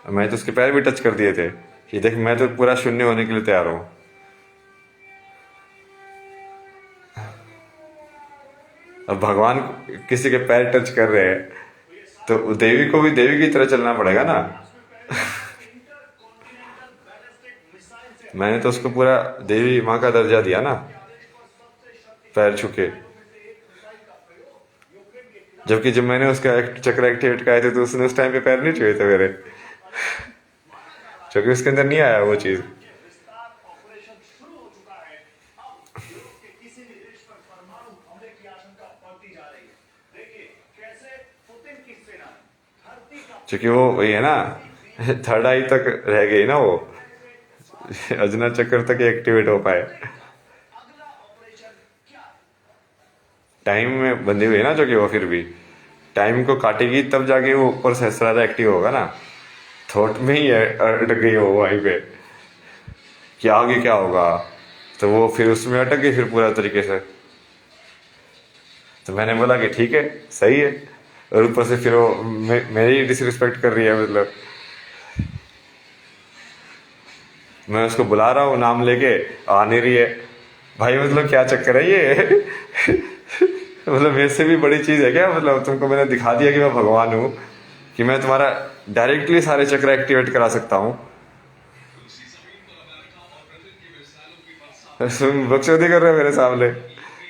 मैं तो उसके पैर भी टच कर दिए थे कि देख मैं तो पूरा शून्य होने के लिए तैयार हूँ। अब भगवान किसी के पैर टच कर रहे हैं तो देवी को भी देवी की तरह चलना पड़ेगा ना। मैंने तो उसको पूरा देवी माँ का दर्जा दिया ना, पैर छुके। जबकि जब मैंने उसका चक्र एक्टिवेट कराए थे तो उसने उस टाइम पे पैर नहीं छुए थे मेरे, क्योंकि उसके अंदर नहीं आया वो चीज। क्योंकि वो वही है ना, थर्ड आई तक रह गई ना वो, अजना चक्र तक एक्टिवेट हो पाए। टाइम में बंधी हुई है ना, जो कि वो फिर भी टाइम को काटेगी तब जाके वो ऊपर सहस्रारा एक्टिव होगा ना। थॉट में ही अटक गई वो वहीं पे कि आगे क्या होगा, तो वो फिर उसमें अटक गई फिर पूरा तरीके से। तो मैंने बोला कि ठीक है सही है, और ऊपर से फिर वो मेरी डिसरिस्पेक्ट कर रही है। मतलब मैं उसको बुला रहा हूँ नाम लेके, आ नहीं रही है भाई। मतलब क्या चक्कर है ये? मतलब मेरे से भी बड़ी चीज है क्या? मतलब तुमको मैंने दिखा दिया कि मैं भगवान हूँ, कि मैं तुम्हारा डायरेक्टली सारे चक्र एक्टिवेट करा सकता हूँ। तुम बकचोदी कर रहे हो मेरे सामने।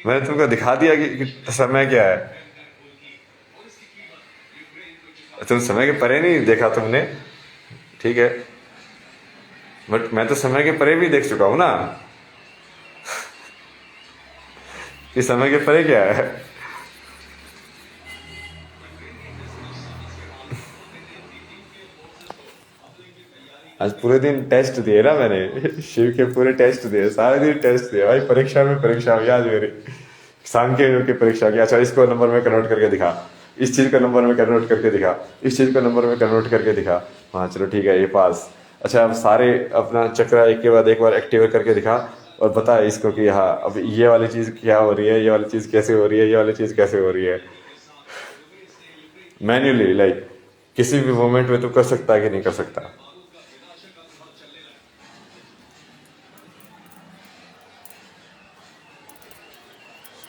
मैंने तुमको दिखा दिया कि समय क्या है। तुम समय के परे नहीं देखा तुमने, ठीक है, बट मैं तो समय के परे भी देख चुका हूं ना कि समय के परे क्या है। आज पूरे दिन टेस्ट दिए ना मैंने, शिव के पूरे टेस्ट दिए, सारे दिन टेस्ट दिए भाई। परीक्षा में परीक्षा हुई आज मेरी, सांख्य की परीक्षा की। अच्छा इसको नंबर में कन्वर्ट करके दिखा, इस चीज का नंबर में कन्वर्ट करके दिखा, इस चीज का नंबर में कन्वर्ट करके दिखा। हाँ चलो ठीक है ये पास। अच्छा अब सारे अपना चक्र एक के बाद एक बार एक्टिवेट करके दिखा और बता इसको कि हाँ अब ये वाली चीज क्या हो रही है, ये वाली चीज कैसे हो रही है, ये वाली चीज कैसे हो रही है। मैन्युअली लाइक किसी भी मोमेंट में तू कर सकता है कि नहीं कर सकता।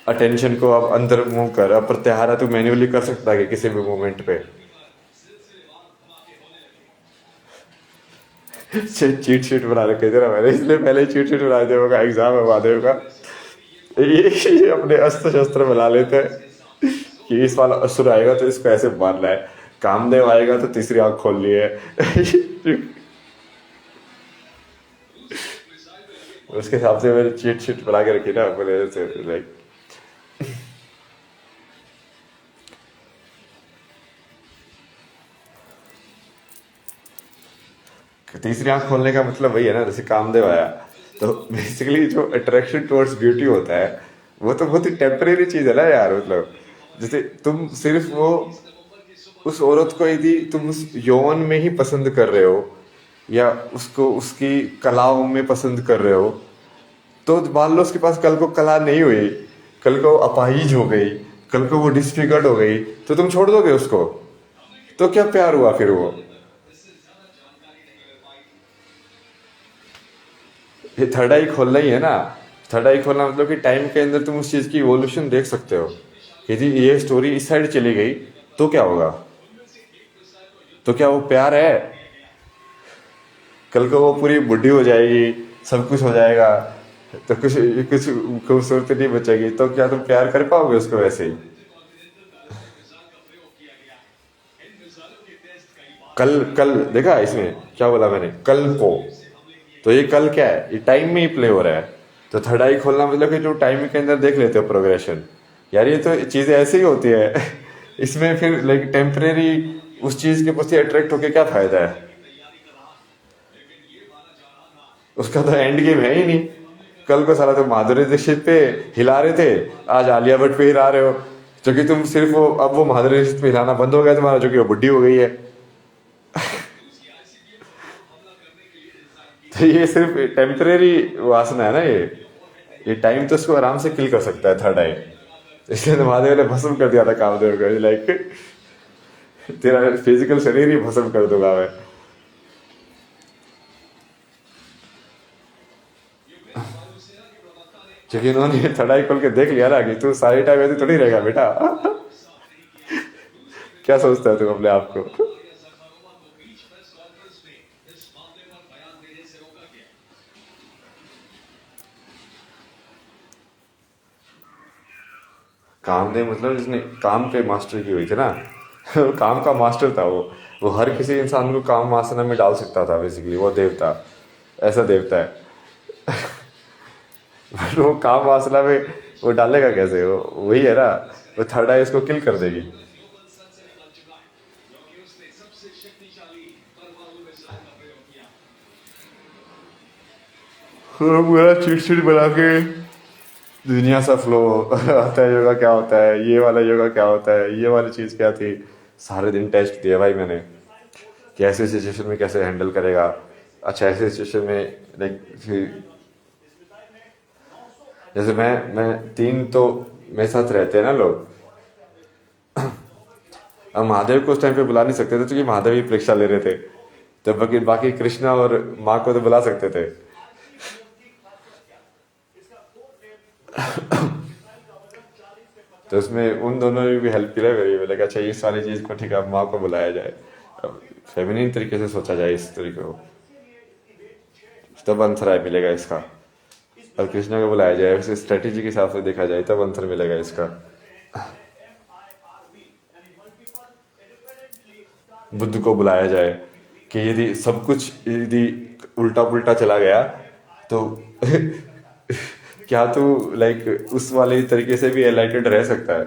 अटेंशन को अब अंदर मूव कर, अब प्रत्याहार तू मैन्युअली कर सकता है कि किसी भी मोमेंट पे। चीट शीट बना रखे थे ना मैंने, इसलिए पहले चीट शीट बना दे होगा, एग्जाम है महादेव का। ये अपने अस्त्र शस्त्र बना लेते हैं कि इस वाला असुर आएगा तो इसको ऐसे मारना है, कामदेव आएगा तो तीसरी आंख खोल ली है। उसके हिसाब से मैंने चीट शीट बना के रखी ना अपने से, लाइक तीसरी आंख खोलने का मतलब वही है ना, जैसे कामदेव आया तो बेसिकली जो अट्रैक्शन टुवर्ड्स ब्यूटी होता है वो तो बहुत ही टेम्परेरी चीज है ना यार। मतलब जैसे तुम सिर्फ वो उस औरत को यदि तुम उस यौवन में ही पसंद कर रहे हो या उसको उसकी कलाओं में पसंद कर रहे हो, तो मान लो उसके पास कल को कला नहीं हुई, कल को अपाहिज हो गई, कल को वो डिसफिगर्ड हो गई, तो तुम छोड़ दोगे उसको? तो क्या प्यार हुआ फिर वो? ये थर्ड आई खोलना ही है ना। थर्ड आई खोलना मतलब कि टाइम के अंदर तुम उस चीज की इवोल्यूशन देख सकते हो कि यदि ये स्टोरी इस साइड चली गई तो क्या होगा, तो क्या वो प्यार है? कल को वो पूरी बुढ़ी हो जाएगी, सब कुछ हो जाएगा, तो कुछ कुछ खूबसूरती नहीं बचेगी, तो क्या तुम प्यार कर पाओगे उसको वैसे ही? कल कल देखा इसमें क्या बोला मैंने, कल को, तो ये कल क्या है, ये टाइम में ही प्ले हो रहा है। तो थर्ड आई खोलना मतलब कि जो टाइम के अंदर देख लेते हो प्रोग्रेशन, यार ये तो चीजें ऐसे ही होती है। इसमें फिर लाइक टेम्परेरी उस चीज के प्रति अट्रैक्ट होके क्या फायदा है? उसका तो एंड गेम है ही नहीं। कल को सारा तुम माधुरी दीक्षित पे हिला रहे थे, आज आलिया भट्ट पे हिला रहे हो, क्योंकि तुम सिर्फ वो अब वो माधुरी दीक्षित पे हिलाना बंद हो गया तुम्हारा, जो कि वो बुढ़ी हो गई है। तो ये सिर्फ टेम्परेरी वासना है ना, ये टाइम तो उसको आराम से किल कर सकता है थर्ड आई। इसलिए तो महादेव ने भस्म कर दिया था कामदेव को, लाइक तेरा फिजिकल शरीर ही भस्म कर दूंगा मैं। क्योंकि उन्होंने थर्ड आई खोल के देख लिया ना कि तू सारी टाइम ऐसे थोड़ी रहेगा बेटा। क्या सोचता है तू अपने आप को? कामदेव मतलब जिसने काम पे मास्टर की हुई थी ना, वो काम का मास्टर था। वो हर किसी इंसान को काम वासना में डाल सकता था बेसिकली। वो देवता, ऐसा देवता है। बट वो काम वासना में वो डालेगा कैसे? वो वही है ना, वो थर्ड आई उसको किल कर देगी। पूरा चिड़चिड़ बना के दुनिया सा फ्लो आता है। योगा क्या होता है, ये वाला योगा क्या होता है, ये वाली चीज़ क्या थी, सारे दिन टेस्ट दिया भाई मैंने कि ऐसे सिचुएशन में कैसे हैंडल करेगा। अच्छा ऐसे सिचुएशन में लाइक जैसे मैं तीन तो मेरे साथ रहते हैं ना लोग। अब महादेव को उस टाइम पे बुला नहीं सकते थे क्योंकि महादेव ही परीक्षा ले रहे थे, तो बाकी कृष्णा और माँ को तो बुला सकते थे। तो उसमें उन दोनों ने भी हेल्प किया मेरी। मैंने कहा अच्छा इस वाली चीज़ को ठीक है, अब माँ को बुलाया जाए, फेमिनिन तरीके से सोचा जाए इस तरीके को, तब आंसर आए मिलेगा इसका। अब कृष्णा को बुलाया जाए, उसे स्ट्रेटेजी के हिसाब से देखा जाए, तब आंसर मिलेगा इसका। बुद्ध को बुलाया जाए कि यदि सब कुछ यदि उल्टा पुल्टा चला गया तो क्या तू लाइक उस वाले तरीके से भी एनलाइटेड रह सकता है?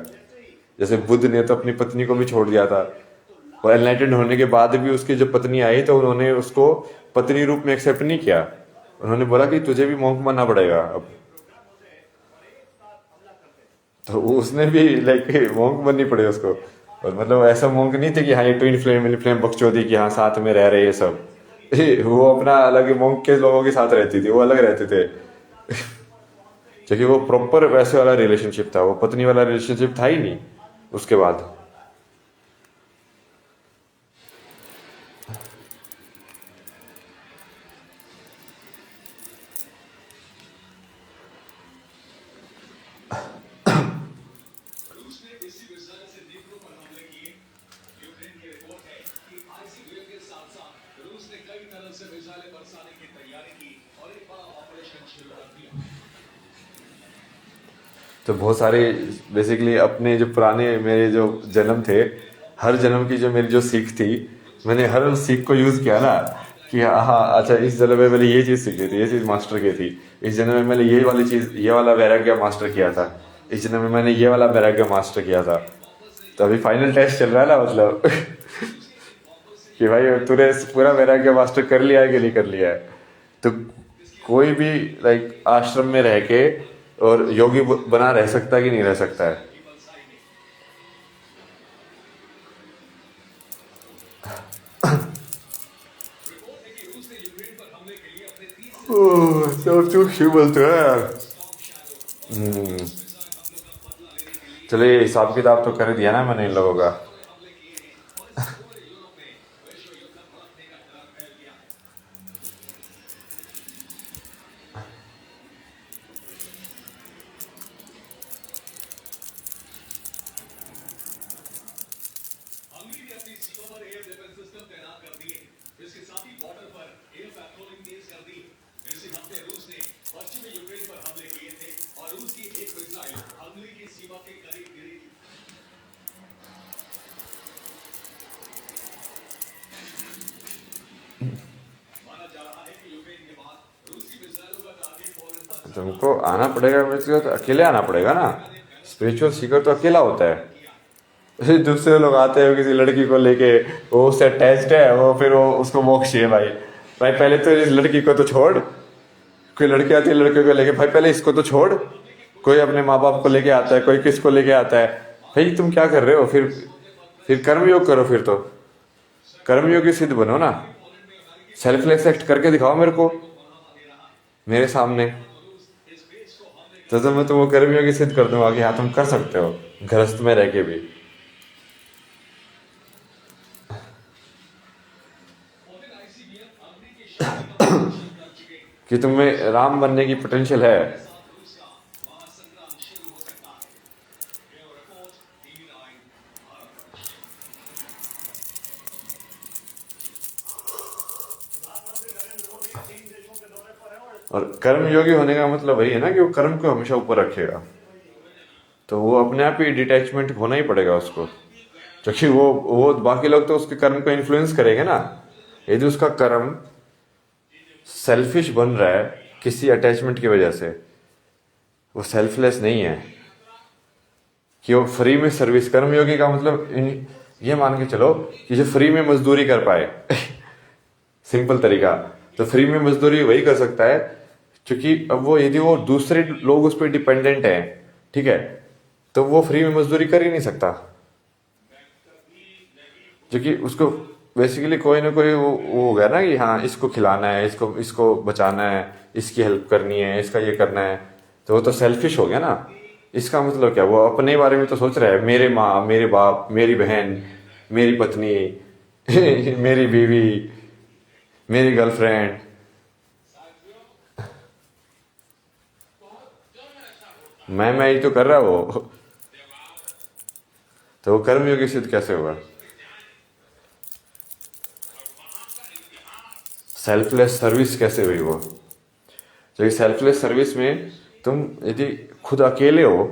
जैसे बुद्ध ने तो अपनी पत्नी को भी छोड़ दिया था, और एनलाइटेड होने के बाद भी उसकी जो पत्नी आई तो उन्होंने उसको पत्नी रूप में एक्सेप्ट नहीं किया। उन्होंने बोला कि तुझे भी मॉन्क बनना पड़ेगा अब। तो उसने भी लाइक मॉन्क बननी पड़ी उसको। और मतलब ऐसा मॉन्क नहीं थे कि हाँ ये ट्विन फ्लेम बकचोदी की हाँ साथ में रह रहे ये सब। वो अपना अलग मॉन्क के लोगों के साथ रहती थी, वो अलग रहते थे। क्योंकि वो प्रॉपर वैसे वाला रिलेशनशिप था, वो पत्नी वाला रिलेशनशिप था ही नहीं उसके बाद। तो बहुत सारे बेसिकली अपने जो पुराने मेरे जो जन्म थे हर जन्म की जो मेरी जो सीख थी, मैंने हर उस सीख को यूज़ किया ना कि हाँ अच्छा इस जन्म में मैंने ये चीज़ सीखी थी, ये चीज़ मास्टर की थी, इस जन्म में मैंने ये वाली चीज़, ये वाला वैराग्य मास्टर किया था, इस जन्म में मैंने ये वाला वैराग्य मास्टर किया था। तो अभी फाइनल टेस्ट चल रहा है ना, मतलब कि भाई तूने पूरा वैराग्य मास्टर कर लिया है कि नहीं कर लिया है। तो कोई भी लाइक आश्रम में रह के और योगी बना रह सकता है कि नहीं रह सकता है। सब तो क्यों बोलते हो यार। चलिए हिसाब किताब तो कर दिया ना मैंने इन लोगों का। तुमको आना पड़ेगा, तो अकेले आना पड़ेगा ना। स्पिरिचुअल सीकर तो अकेला होता है। दूसरे लोग आते हैं किसी लड़की को लेके, वो उससे अटैच्ड है, वो फिर वो उसको मोक्ष चाहिए। भाई भाई पहले तो इस लड़की को तो छोड़। कोई लड़की आती है लड़के को लेके, भाई पहले इसको तो छोड़। कोई अपने माँ बाप को लेके आता है, कोई किसको लेके आता है। भाई तुम क्या कर रहे हो? फिर कर्मयोग करो। फिर तो कर्मयोगी सिद्ध बनो ना। सेल्फलेस एक्ट करके दिखाओ मेरे को, मेरे सामने। तो मैं तुमको कर्मयोगी सिद्ध कर दूंगा कि हाँ तुम कर सकते हो गृहस्थ में रह के भी। कि तुम में राम बनने की पोटेंशियल है। और कर्म योगी होने का मतलब वही है ना कि वो कर्म को हमेशा ऊपर रखेगा। तो वो अपने आप ही डिटैचमेंट होना ही पड़ेगा उसको, क्योंकि वो बाकी लोग तो उसके कर्म को इन्फ्लुएंस करेंगे ना। यदि उसका कर्म सेल्फिश बन रहा है किसी अटैचमेंट की वजह से, वो सेल्फलेस नहीं है कि वो फ्री में सर्विस। कर्मयोगी का मतलब ये मान के चलो कि जो फ्री में मजदूरी कर पाए सिंपल तरीका, तो फ्री में मजदूरी वही कर सकता है क्योंकि अब वो यदि वो दूसरे लोग उस पर डिपेंडेंट हैं, ठीक है, तो वो फ्री में मजदूरी कर ही नहीं सकता। क्योंकि उसको बेसिकली कोई ना कोई वो हो गया ना कि हाँ इसको खिलाना है, इसको बचाना है, इसकी हेल्प करनी है, इसका ये करना है। तो वो तो सेल्फिश हो गया ना। इसका मतलब क्या, वो अपने बारे में तो सोच रहा है, मेरे माँ, मेरे बाप, मेरी बहन, मेरी पत्नी मेरी बीवी, मेरी गर्लफ्रेंड। मैं ही तो कर रहा वो। तो वो कर्मयोगी सिद्ध कैसे हुआ? सेल्फलेस सर्विस कैसे हुई वो? तो सेल्फलेस सर्विस में तुम यदि खुद अकेले हो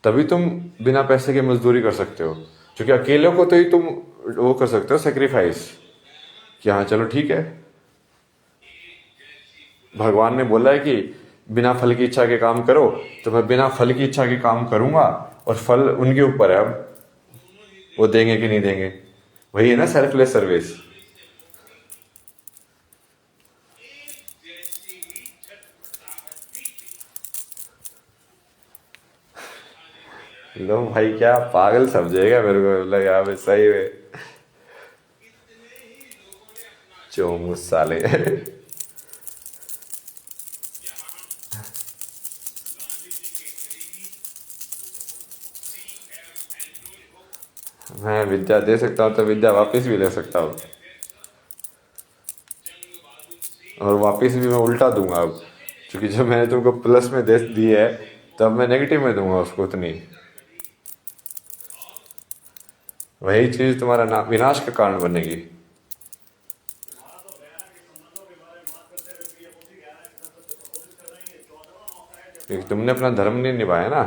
तभी तुम बिना पैसे के मजदूरी कर सकते हो, क्योंकि अकेले को तो ही तुम वो कर सकते हो सेक्रीफाइस कि हाँ चलो ठीक है। भगवान ने बोला है कि बिना फल की इच्छा के काम करो, तो मैं बिना फल की इच्छा के काम करूंगा और फल उनके ऊपर है, अब वो देंगे कि नहीं देंगे। वही है ना सेल्फलेस सर्विस। लो भाई क्या पागल समझेगा मेरे को, लगा भाई सही है चोमू साले मैं विद्या दे सकता हूँ तो विद्या वापस भी ले सकता हूँ, और वापस भी मैं उल्टा दूंगा अब, क्योंकि जब मैंने तुमको प्लस में दे दी है तब मैं नेगेटिव में दूंगा उसको उतनी। वही चीज तुम्हारा विनाश का कारण बनेगी। क्योंकि तुमने अपना धर्म नहीं निभाया ना।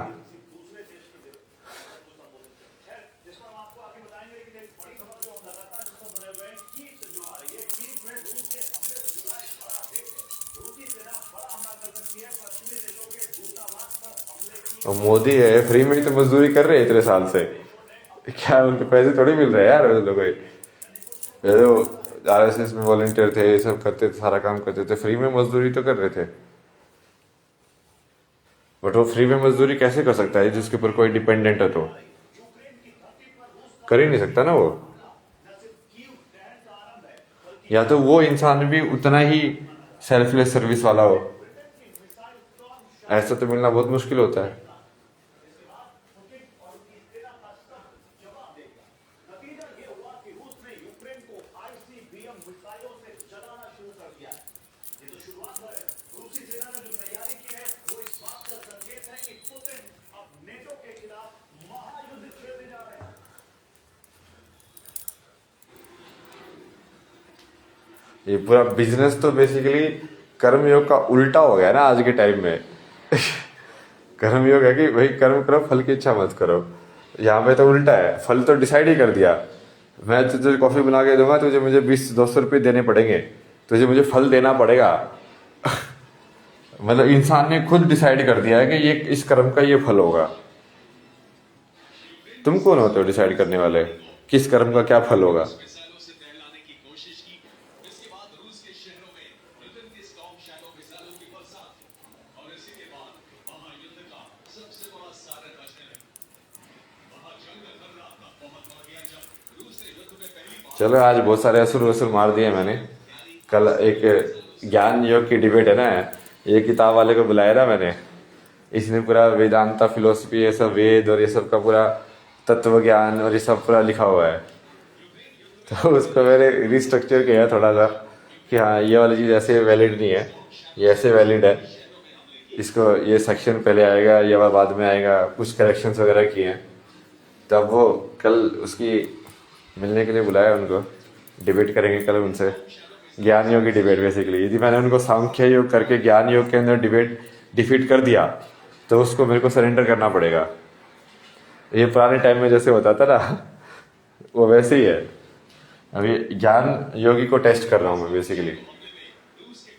और मोदी है, फ्री में ही तो मजदूरी कर रहे हैं इतने साल से, क्या उनको पैसे थोड़ी मिल रहे हैं यार उन लोगों को। ये तो RSS में वॉलंटियर थे, ये सब करते थे, सारा काम करते थे, फ्री में मजदूरी तो कर रहे थे। बट वो फ्री में मजदूरी कैसे कर सकता है जिसके ऊपर कोई डिपेंडेंट है? तो कर ही नहीं सकता ना वो। या तो वो इंसान भी उतना ही सेल्फलेस सर्विस वाला हो, ऐसा तो मिलना बहुत मुश्किल होता है। ये पूरा बिजनेस तो बेसिकली कर्मयोग का उल्टा हो गया ना आज के टाइम में। कर्मयोग है कि भाई कर्म करो, फल की इच्छा मत करो। यहाँ पे तो उल्टा है, फल तो डिसाइड ही कर दिया, मैं तुझे कॉफी बना के दूंगा, तुझे मुझे 20-200 रुपये देने पड़ेंगे, तुझे मुझे फल देना पड़ेगा। मतलब इंसान ने खुद डिसाइड कर दिया है कि ये इस कर्म का ये फल होगा। तुम कौन होते हो डिसाइड करने वाले किस कर्म का क्या फल होगा? चलो आज बहुत सारे असुर वसुर मार दिए मैंने। कल एक ज्ञान योग की डिबेट है ना, ये किताब वाले को बुलाया ना मैंने, इसने पूरा वेदांता फिलोसफी, ये सब वेद और ये सब का पूरा तत्व ज्ञान और ये सब पूरा लिखा हुआ है। तो उसको मैंने रिस्ट्रक्चर किया थोड़ा सा कि हाँ ये वाली चीज़ ऐसे वैलिड नहीं है, ये ऐसे वैलिड है, इसको ये सेक्शन पहले आएगा, ये वाला बाद में आएगा, कुछ करेक्शंस वगैरह किए हैं। तब वो कल उसकी मिलने के लिए बुलाया उनको, डिबेट करेंगे कल उनसे, ज्ञान योग की डिबेट बेसिकली। यदि मैंने उनको सांख्य योग करके ज्ञान योग के अंदर डिफीट कर दिया तो उसको मेरे को सरेंडर करना पड़ेगा। ये पुराने टाइम में जैसे होता था ना, वो वैसे ही है। अभी ज्ञान योगी को टेस्ट कर रहा हूँ मैं बेसिकली,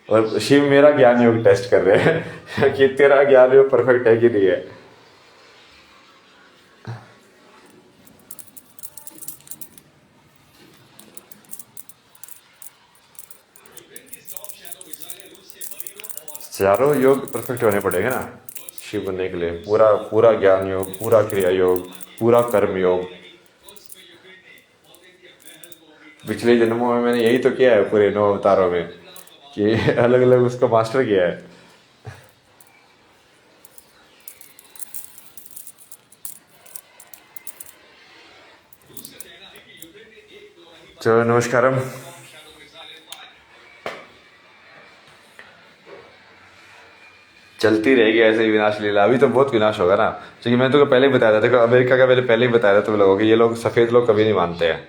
और शिव मेरा ज्ञान योग टेस्ट कर रहे हैं कि तेरा ज्ञान योग परफेक्ट है कि नहीं है। चारों योग परफेक्ट होने पड़ेंगे ना शिव बनने के लिए। पूरा पूरा ज्ञान योग, पूरा क्रिया योग, पूरा कर्म योग। पिछले जन्मों में मैंने यही तो किया है पूरे 9 अवतारों में, कि अलग अलग उसको मास्टर किया है। चलो नमस्कारम। चलती रहेगी ऐसे ही विनाश लीला। अभी तो बहुत विनाश होगा ना, क्योंकि मैंने तो पहले ही बताया था। देखो अमेरिका का मैंने पहले ही बताया था तुम लोगों को, ये लोग सफेद लोग कभी नहीं मानते हैं,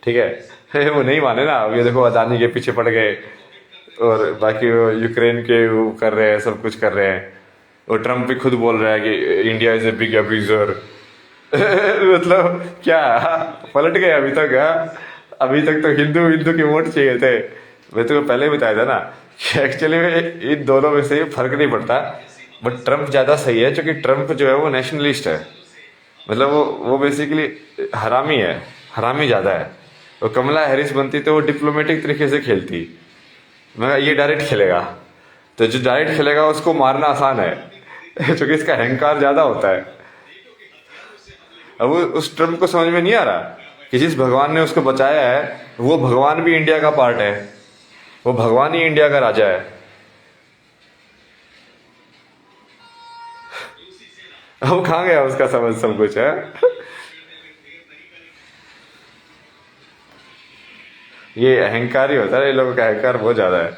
ठीक है। वो नहीं माने ना। अब ये देखो अदानी के पीछे पड़ गए, और बाकी वो यूक्रेन के वो कर रहे हैं, सब कुछ कर रहे हैं। और ट्रम्प भी खुद बोल रहा है कि India is a big abuser. मतलब क्या पलट गए अभी तक? अभी तक तो हिंदू हिंदू के वोट चाहिए थे। मैं तो पहले ही बताया था ना कि एक्चुअली में इन दोनों में से फर्क नहीं पड़ता, बट ट्रम्प ज़्यादा सही है, क्योंकि ट्रम्प जो है वो नेशनलिस्ट है। मतलब वो बेसिकली हरामी है, हरामी ज़्यादा है। और कमला हैरिस बनती तो वो डिप्लोमेटिक तरीके से खेलती, मगर ये डायरेक्ट खेलेगा। तो जो डायरेक्ट खेलेगा उसको मारना आसान है, क्योंकि इसका अहंकार ज़्यादा होता है। अब उस ट्रम्प को समझ में नहीं आ रहा कि जिस भगवान ने उसको बचाया है वो भगवान भी इंडिया का पार्ट है, वो भगवान ही इंडिया का राजा है। अब कहाँ गया उसका समझ सब कुछ है। ये अहंकार ही होता है, ये लोगों का अहंकार बहुत ज्यादा है।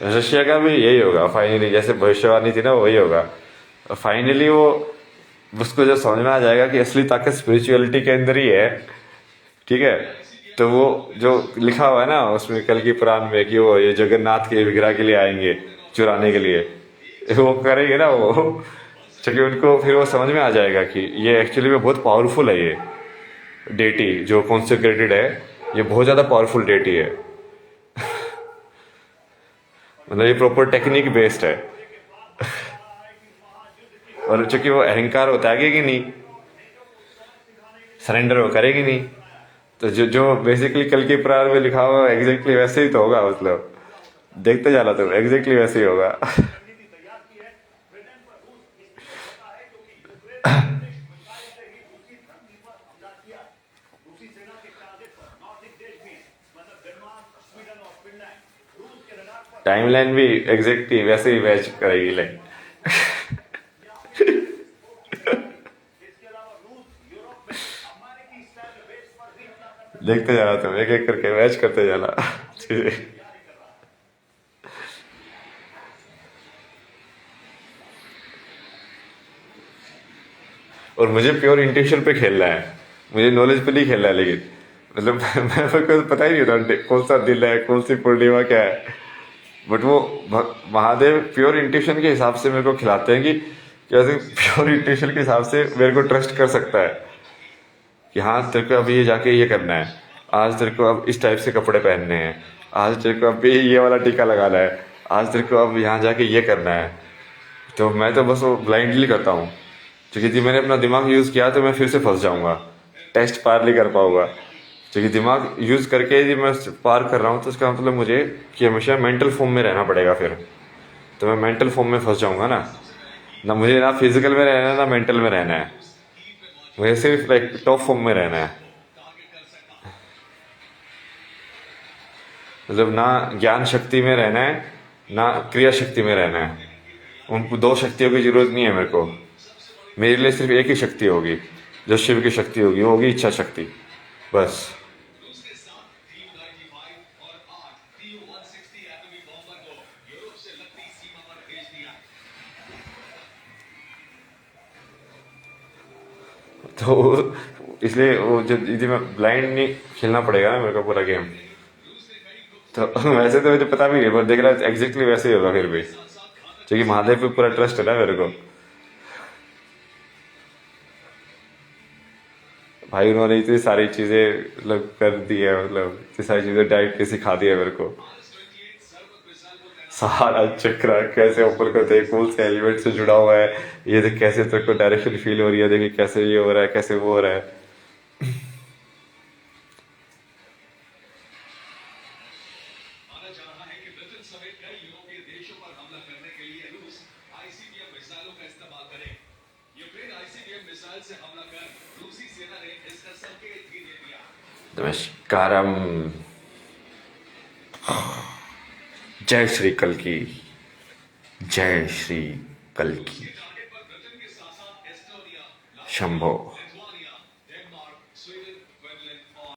रशिया का भी यही होगा फाइनली, जैसे भविष्यवाणी थी ना वही होगा फाइनली। वो उसको जब समझ में आ जाएगा कि असली ताकत स्पिरिचुअलिटी के अंदर ही है, ठीक है, तो वो जो लिखा हुआ है ना उसमें कल की पुराण में कि वो ये जगन्नाथ के विग्रह के लिए आएंगे चुराने के लिए, वो करेंगे ना वो, क्योंकि उनको फिर वो समझ में आ जाएगा कि ये एक्चुअली में बहुत पावरफुल है। ये डेटी जो कॉन्सेक्रेटेड है, ये बहुत ज़्यादा पावरफुल डेटी है। मतलब ये प्रॉपर टेक्निक बेस्ड है। और चूंकि वो अहंकार हो त्यागेगी नहीं, सरेंडर वो करेगी नहीं, तो जो जो बेसिकली कल के प्रार में लिखा हुआ एग्जैक्टली वैसे ही तो होगा। मतलब देखते जाना तो एग्जैक्टली वैसे ही होगा। टाइमलाइन भी एग्जैक्टली वैसे ही मैच करेगी लाइन। देखते जाना तुम, एक एक करके मैच करते जाना चीजें। और मुझे प्योर इंट्यूशन पे खेलना है, मुझे नॉलेज पे नहीं खेलना है। लेकिन मतलब मेरे को पता ही नहीं होता कौन सा दिल है, कौन सी पूर्णिमा क्या है। बट वो महादेव प्योर इंट्यूशन के हिसाब से मेरे को खिलाते हैं कि कैसे प्योर इंट्यूशन के हिसाब से मेरे को ट्रस्ट कर सकता है कि हाँ तेरे को अभी ये जाके ये करना है, आज तेरे को अब इस टाइप से कपड़े पहनने हैं, आज तेरे को अभी ये वाला टीका लगाना है, आज तेरे को अब यहाँ जाके ये करना है। तो मैं तो बस वो ब्लाइंडली करता हूँ, क्योंकि यदि मैंने अपना दिमाग यूज़ किया तो मैं फिर से फंस जाऊँगा, टेस्ट पार नहीं कर पाऊँगा। क्योंकि दिमाग यूज़ करके यदि मैं पार कर रहा हूँ तो इसका मतलब मुझे कि हमेशा मेंटल फॉर्म में रहना पड़ेगा। फिर तो मैं मेंटल फॉर्म में फंस जाऊँगा ना मुझे ना फिजिकल में रहना है ना मेंटल में रहना है, मुझे सिर्फ लाइक टॉप फॉर्म में रहना है। मतलब ना ज्ञान शक्ति में रहना है ना क्रिया शक्ति में रहना है। उन दो शक्तियों की जरूरत नहीं है मेरे को। मेरे लिए सिर्फ एक ही शक्ति होगी जो शिव की शक्ति होगी, वो होगी इच्छा शक्ति, बस। तो इसलिए वो जब यदि मैं ब्लाइंड नहीं खेलना पड़ेगा ना मेरे को पूरा गेम, तो वैसे तो मुझे पता भी नहीं, पर देख रहा है एग्जैक्टली वैसे ही होगा फिर भी, क्योंकि महादेव पे पूरा ट्रस्ट है ना मेरे को। भाई उन्होंने इतनी सारी चीजें मतलब कर दी है, मतलब इतनी सारी चीजें डाइट के सिखा दी है मेरे को। सारा चक्र कैसे ओपन करते हैं, कौन से एलिमेंट से जुड़ा हुआ है, ये देख कैसे तेरे को डायरेक्शन फील हो रही है, देखिए कैसे ये हो रहा है, कैसे वो हो रहा है। नमस्कारम, जय श्री कल्कि, जय श्री कल्कि, शंभो।